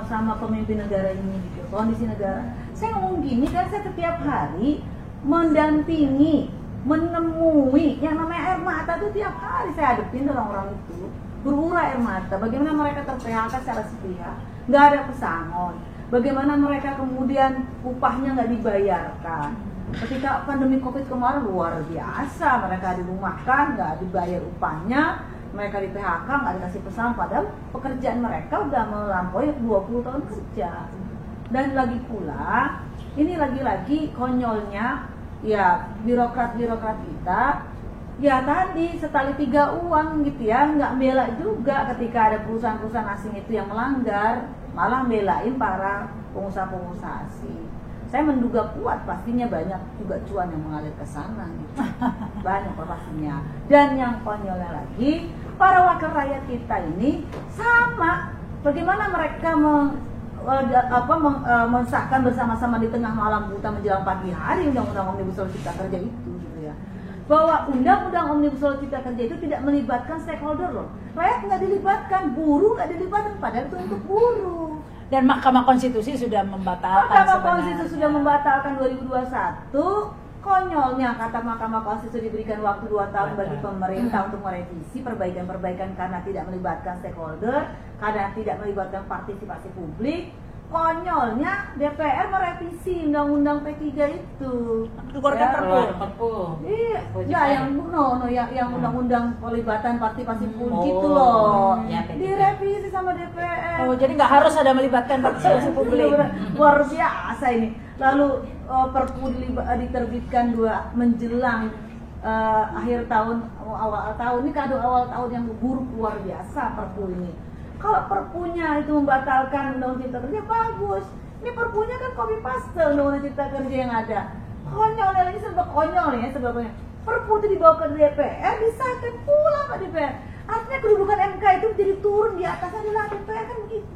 sama pemimpin negara ini gitu, kondisi negara. Saya ngomong gini kan saya setiap hari mendampingi, menemui yang namanya air mata tuh tiap hari saya hadapin orang-orang itu berurai air mata. Bagaimana mereka ter-PHK secara sepihak, nggak ada pesangon. Bagaimana mereka kemudian upahnya nggak dibayarkan. Ketika pandemi Covid kemarin luar biasa, mereka dirumahkan, nggak dibayar upahnya, mereka di PHK, nggak dikasih pesangon. Padahal pekerjaan mereka udah melampaui 20 tahun kerja. Dan lagi pula, ini lagi-lagi konyolnya ya birokrat-birokrat kita, ya tadi setali 3 uang gitu ya, nggak bela juga ketika ada perusahaan-perusahaan asing itu yang melanggar, malah belain para pengusaha-pengusaha asing. Saya menduga kuat pastinya banyak juga cuan yang mengalir ke sana gitu. Banyak pastinya. Dan yang konyolnya lagi, para wakil rakyat kita ini sama, bagaimana mereka mensahkan bersama-sama di tengah malam buta menjelang pagi hari undang-undang Omnibus Law Cipta Kerja itu gitu ya. Bahwa undang-undang Omnibus Law Cipta Kerja itu tidak melibatkan stakeholder loh. Rakyat nggak dilibatkan, buruh nggak dilibatkan, padahal itu untuk buruh. Dan Mahkamah Konstitusi sudah membatalkan. Mahkamah Konstitusi sudah membatalkan 2021. Konyolnya kata Mahkamah Konstitusi diberikan waktu 2 tahun bagi pemerintah untuk merevisi perbaikan-perbaikan karena tidak melibatkan stakeholder, karena tidak melibatkan partisipasi publik. Konyolnya DPR merevisi undang-undang P3 itu. Keluarga Perpu. Iya, yang undang-undang pelibatan partisipasi publik itu loh. Ya, P3. Direvisi sama DPR. Oh, jadi nggak harus ada melibatkan partisipasi publik. Luar biasa ini. Lalu Perpu diterbitkan menjelang akhir tahun, awal tahun. Ini kado awal tahun yang buruk luar biasa Perpu ini. Kalau Perpunya itu membatalkan undang-undang cipta kerja bagus. Ini Perpunya kan copy paste undang-undang cipta kerja yang ada. Konyolnya lagi serba konyol ya sebabnya. Perpu itu dibawa ke DPR, disahkan pula ke DPR. Artinya kedudukan MK itu jadi turun, di atas adalah DPR kan begitu.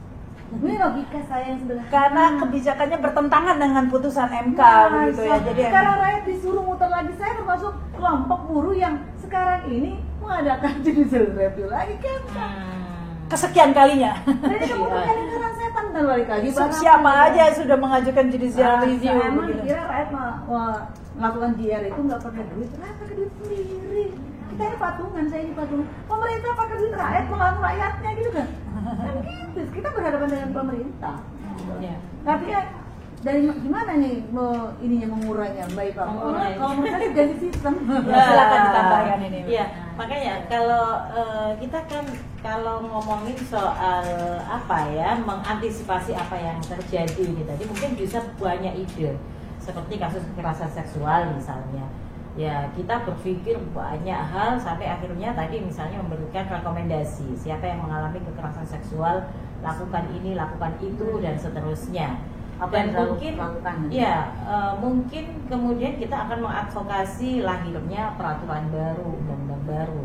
Ini logika saya yang sederhana. Karena kebijakannya bertentangan dengan putusan MK begitu ya. Jadi sekarang rakyat disuruh muter lagi. Saya termasuk kelompok buruh yang sekarang ini mengadakan judicial review lagi ke MK. kesekian kalinya. Jadi kemudian kadang-kadang saya tantang balik lagi. Siapa aja yang sudah mengajukan judicial review? Emang begitu. kira rakyat melakukan JR itu nggak pakai duit, rakyat pakai duit sendiri. Kita ini patungan, saya ini patungan. Pemerintah pakai duit rakyat, melawan rakyatnya gitu kan? Kan gitu. Kita berhadapan dengan pemerintah. Ya. Tapi ya dari gimana nih ininya mengurainya, Mbak Ipa? Mengurai. Kalau menurut saya ganti sistem. Ya, silakan ditambahkan ini. Iya, makanya kalau kita kan kalau ngomongin soal apa ya, mengantisipasi apa yang terjadi nih tadi, mungkin bisa banyak ide. Seperti kasus kekerasan seksual misalnya. Ya, kita berpikir banyak hal sampai akhirnya tadi misalnya memberikan rekomendasi siapa yang mengalami kekerasan seksual, lakukan ini, lakukan itu dan seterusnya. Dan mungkin ya mungkin kemudian kita akan mengadvokasi lahirnya peraturan baru, undang-undang baru.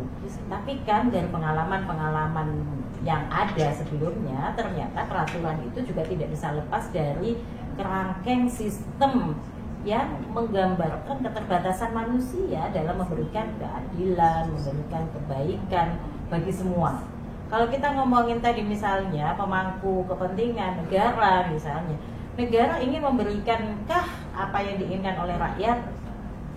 Tapi kan dari pengalaman-pengalaman yang ada sebelumnya, ternyata peraturan itu juga tidak bisa lepas dari kerangkeng sistem yang menggambarkan keterbatasan manusia dalam memberikan keadilan, memberikan kebaikan bagi semua. Kalau kita ngomongin tadi misalnya pemangku kepentingan negara misalnya, negara ingin memberikan apa yang diinginkan oleh rakyat,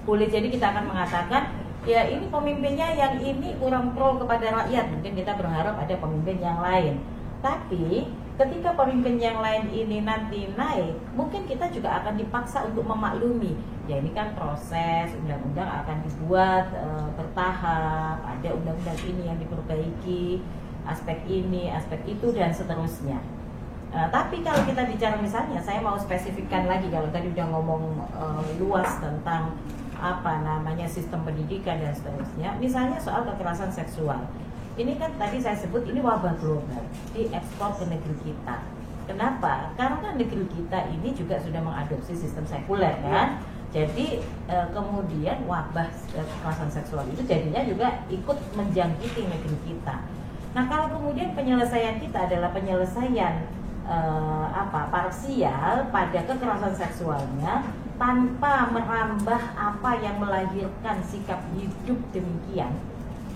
boleh jadi kita akan mengatakan ya ini pemimpinnya yang ini kurang pro kepada rakyat, mungkin kita berharap ada pemimpin yang lain. Tapi ketika pemimpin yang lain ini nanti naik, mungkin kita juga akan dipaksa untuk memaklumi. Ya ini kan proses, undang-undang akan dibuat bertahap, ada undang-undang ini yang diperbaiki, aspek ini, aspek itu dan seterusnya. Tapi kalau kita bicara misalnya, saya mau spesifikkan lagi kalau tadi udah ngomong luas tentang apa namanya sistem pendidikan dan seterusnya. Misalnya soal kekerasan seksual. Ini kan tadi saya sebut ini wabah global, diekspor ke negeri kita. Kenapa? Karena negeri kita ini juga sudah mengadopsi sistem sekuler kan. Jadi kemudian wabah kekerasan seksual itu jadinya juga ikut menjangkiti negeri kita. Nah, kalau kemudian penyelesaian kita adalah penyelesaian parsial pada kekerasan seksualnya tanpa merambah apa yang melahirkan sikap hidup demikian,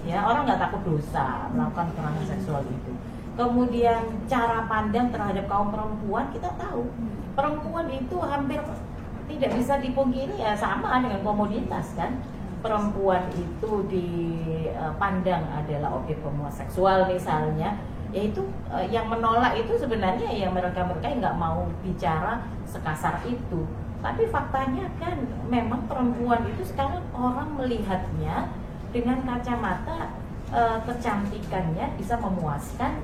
ya orang nggak takut dosa melakukan kekerasan seksual itu. Kemudian cara pandang terhadap kaum perempuan, kita tahu perempuan itu hampir tidak bisa dipungkiri ya sama dengan komoditas kan. Perempuan itu dipandang adalah objek pemuas seksual misalnya, yaitu yang menolak itu sebenarnya ya mereka yang nggak mau bicara sekasar itu. Tapi faktanya kan memang perempuan itu sekarang orang melihatnya dengan kacamata kecantikannya bisa memuaskan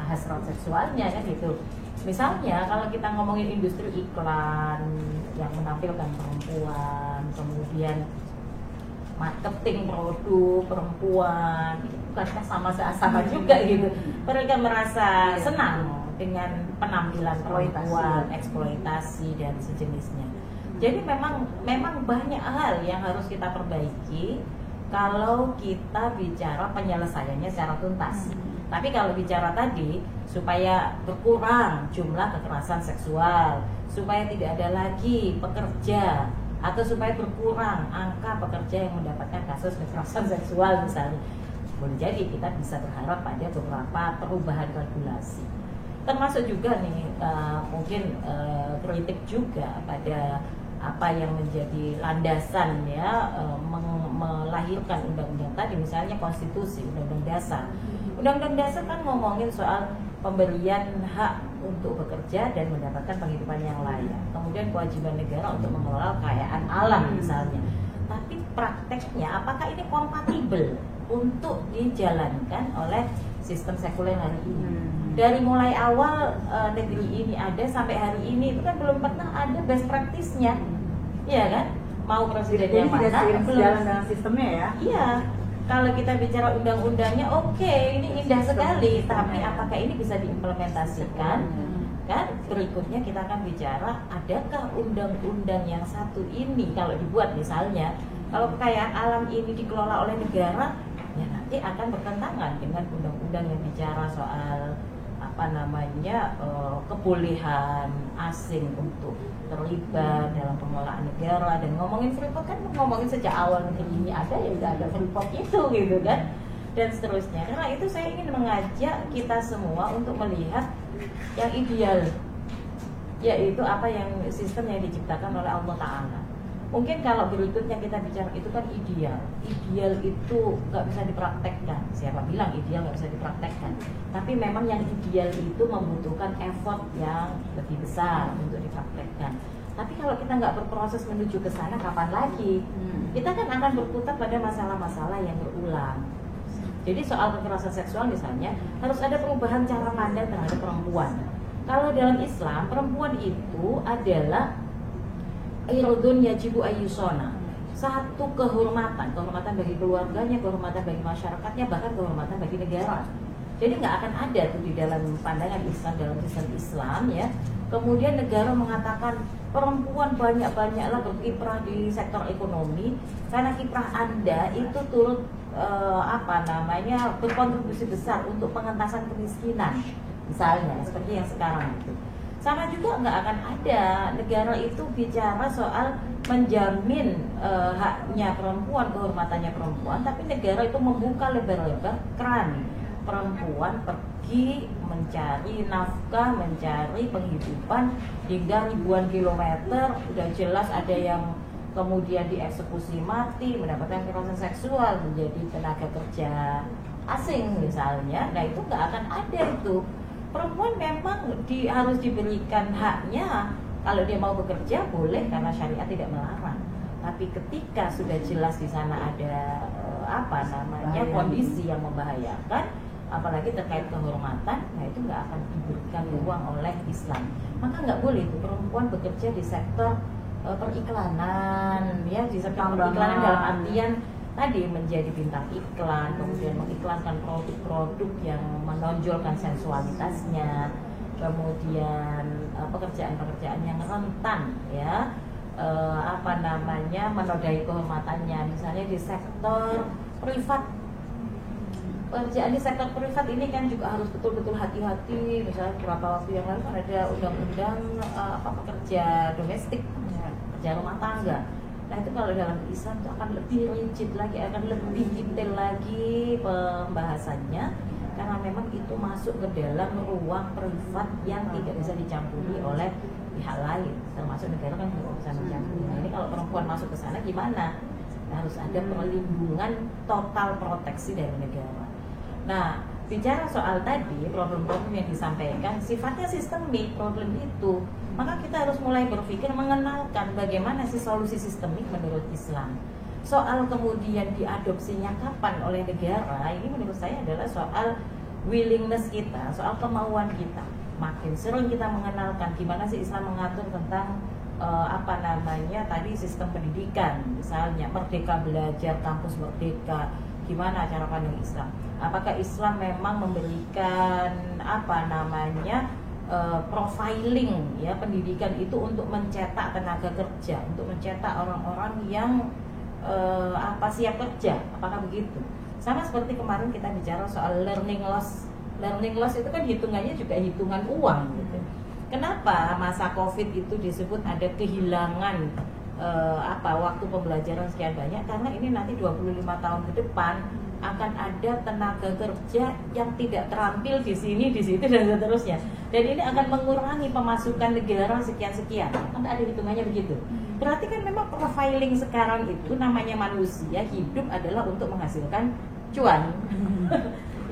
hasrat seksualnya kan gitu. Misalnya kalau kita ngomongin industri iklan yang menampilkan perempuan, kemudian marketing produk perempuan, itu bukankah sama juga gitu. Mereka merasa senang dengan penampilan perempuan, eksploitasi dan sejenisnya. Jadi memang banyak hal yang harus kita perbaiki kalau kita bicara penyelesaiannya secara tuntas. Tapi kalau bicara tadi supaya berkurang jumlah kekerasan seksual, supaya tidak ada lagi pekerja, atau supaya berkurang angka pekerja yang mendapatkan kasus kekerasan seksual misalnya, boleh jadi kita bisa berharap pada beberapa perubahan regulasi. Termasuk juga nih mungkin kritik juga pada apa yang menjadi landasan ya melahirkan undang-undang tadi, misalnya konstitusi, undang-undang dasar. Undang-undang dasar kan ngomongin soal pemberian hak untuk bekerja dan mendapatkan penghidupan yang layak, kemudian kewajiban negara untuk mengelola kekayaan alam misalnya. Tapi prakteknya apakah ini kompatibel untuk dijalankan oleh sistem sekuler hari ini? Dari mulai awal negeri ini ada sampai hari ini itu kan belum pernah ada best practice-nya, iya kan? Mau presiden yang mana belum jalan dengan sistemnya ya? Iya. Kalau kita bicara undang-undangnya, oke, ini indah sekali, tapi apakah ini bisa diimplementasikan? Kan berikutnya kita akan bicara, adakah undang-undang yang satu ini kalau dibuat misalnya, kalau kekayaan alam ini dikelola oleh negara, ya nanti akan bertentangan dengan undang-undang yang bicara soal kebolehan asing untuk terlibat dalam pengelolaan negara. Dan ngomongin Freeport kan ngomongin sejak awal negeri ini ada ya udah ada Freeport itu gitu kan, dan seterusnya. Karena itu saya ingin mengajak kita semua untuk melihat yang ideal, yaitu apa yang sistem yang diciptakan oleh Allah Ta'ala. Mungkin kalau berikutnya kita bicara itu kan ideal itu nggak bisa dipraktekkan. Siapa bilang ideal nggak bisa dipraktekkan? Tapi memang yang ideal itu membutuhkan effort yang lebih besar untuk dipraktekkan. Tapi kalau kita nggak berproses menuju ke sana, kapan lagi? Kita kan akan berkutat pada masalah-masalah yang berulang. Jadi soal kekerasan seksual misalnya harus ada perubahan cara pandang terhadap perempuan. Kalau dalam Islam, perempuan itu adalah irdun yajibu ayyusona, satu kehormatan bagi keluarganya, kehormatan bagi masyarakatnya, bahkan kehormatan bagi negara. Jadi nggak akan ada tuh di dalam pandangan Islam, dalam sistem Islam ya. Kemudian negara mengatakan perempuan banyak-banyaklah berkiprah di sektor ekonomi karena kiprah Anda itu turut berkontribusi besar untuk pengentasan kemiskinan misalnya, seperti yang sekarang itu. Sama juga nggak akan ada negara itu bicara soal menjamin haknya perempuan, kehormatannya perempuan, tapi negara itu membuka lebar-lebar keran perempuan pergi mencari nafkah, mencari penghidupan hingga ribuan kilometer. Udah jelas ada yang kemudian dieksekusi mati, mendapatkan kekerasan seksual, menjadi tenaga kerja asing misalnya. Nah itu nggak akan ada itu. Perempuan memang harus diberikan haknya. Kalau dia mau bekerja boleh karena syariat tidak melarang. Tapi ketika sudah jelas di sana ada kondisi yang membahayakan, apalagi terkait kehormatan, nah itu nggak akan diberikan ruang oleh Islam. Maka nggak boleh itu perempuan bekerja di sektor periklanan, ya di sektor periklanan dalam artian tadi menjadi bintang iklan, kemudian mengiklankan produk-produk yang menonjolkan sensualitasnya, kemudian pekerjaan-pekerjaan yang rentan ya menodai kehormatannya. Misalnya di sektor privat, pekerjaan di sektor privat ini kan juga harus betul-betul hati-hati. Misalnya beberapa waktu yang lalu kan ada undang-undang pekerja domestik, kerja rumah tangga. Nah itu kalau dalam Islam itu akan lebih rigid lagi, akan lebih detail lagi pembahasannya, karena memang itu masuk ke dalam ruang privat yang tidak bisa dicampuri oleh pihak lain, termasuk negara kan tidak bisa mencampuri. Nah, ini kalau perempuan masuk ke sana gimana? Nah, harus ada perlindungan total proteksi dari negara. Nah, bicara soal tadi problem-problem yang disampaikan sifatnya sistemik problem itu, maka kita harus mulai berpikir mengenalkan bagaimana sih solusi sistemik menurut Islam. Soal kemudian diadopsinya kapan oleh negara, ini menurut saya adalah soal willingness kita, soal kemauan kita. Makin sering kita mengenalkan gimana sih Islam mengatur tentang tadi sistem pendidikan, misalnya merdeka belajar, kampus merdeka, gimana cara pandang Islam? Apakah Islam memang memberikan profiling ya pendidikan itu untuk mencetak tenaga kerja, untuk mencetak orang-orang yang siap kerja? Apakah begitu? Sama seperti kemarin kita bicara soal learning loss. Learning loss itu kan hitungannya juga hitungan uang gitu. Kenapa masa Covid itu disebut ada kehilangan waktu pembelajaran sekian banyak? Karena ini nanti 25 tahun ke depan akan ada tenaga kerja yang tidak terampil di sini, di situ dan seterusnya. Dan ini akan mengurangi pemasukan negara sekian-sekian. Kan ada hitungannya begitu. Berarti kan memang profiling sekarang itu namanya manusia hidup adalah untuk menghasilkan cuan.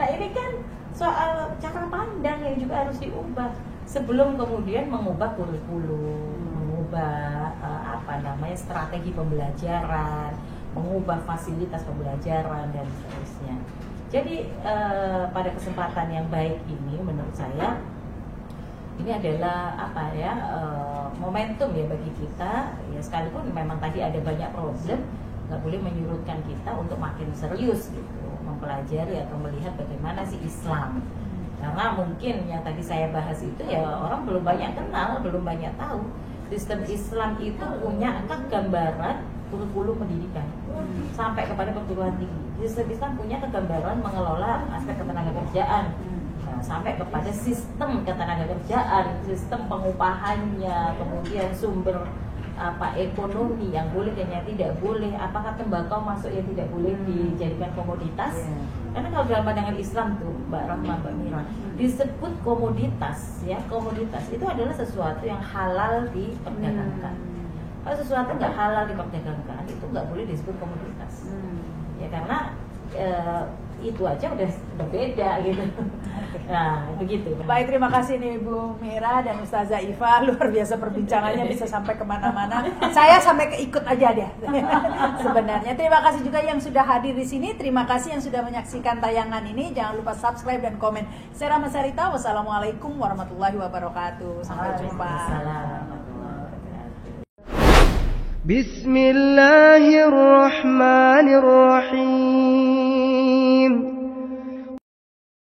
Nah ini kan soal cara pandang yang juga harus diubah sebelum kemudian mengubah kurikulum, mengubah strategi pembelajaran, mengubah fasilitas pembelajaran dan seterusnya. Jadi pada kesempatan yang baik ini menurut saya ini adalah momentum ya bagi kita ya, sekalipun memang tadi ada banyak problem, nggak boleh menyurutkan kita untuk makin serius gitu mempelajari atau melihat bagaimana sih Islam. Karena mungkin yang tadi saya bahas itu ya orang belum banyak kenal, belum banyak tahu sistem Islam itu punya kegambaran kurikulum pendidikan sampai kepada perguruan tinggi. Sistem Islam punya kegambaran mengelola aspek ketenagakerjaan, sampai kepada sistem ketenagakerjaan, sistem pengupahannya, kemudian sumber ekonomi yang boleh dan yang tidak boleh, apakah tembakau masuk yang tidak boleh dijadikan komoditas. Karena kalau dalam pandangan Islam tuh Mbak Rahma, Mbak Mira, disebut komoditas ya, komoditas itu adalah sesuatu yang halal diperdagangkan. Kalau sesuatu nggak halal diperdagangkan itu nggak boleh disebut komoditas. Ya karena itu aja udah beda gitu. Nah begitu. Baik, terima kasih nih Bu Mira dan Ustazah Iva, luar biasa perbincangannya, bisa sampai kemana-mana. Saya sampai keikut aja deh sebenarnya. Terima kasih juga yang sudah hadir di sini. Terima kasih yang sudah menyaksikan tayangan ini. Jangan lupa subscribe dan komen. Saya Rahma Sarita. Wassalamualaikum warahmatullahi wabarakatuh. Sampai jumpa. Bismillahirrahmanirrahim.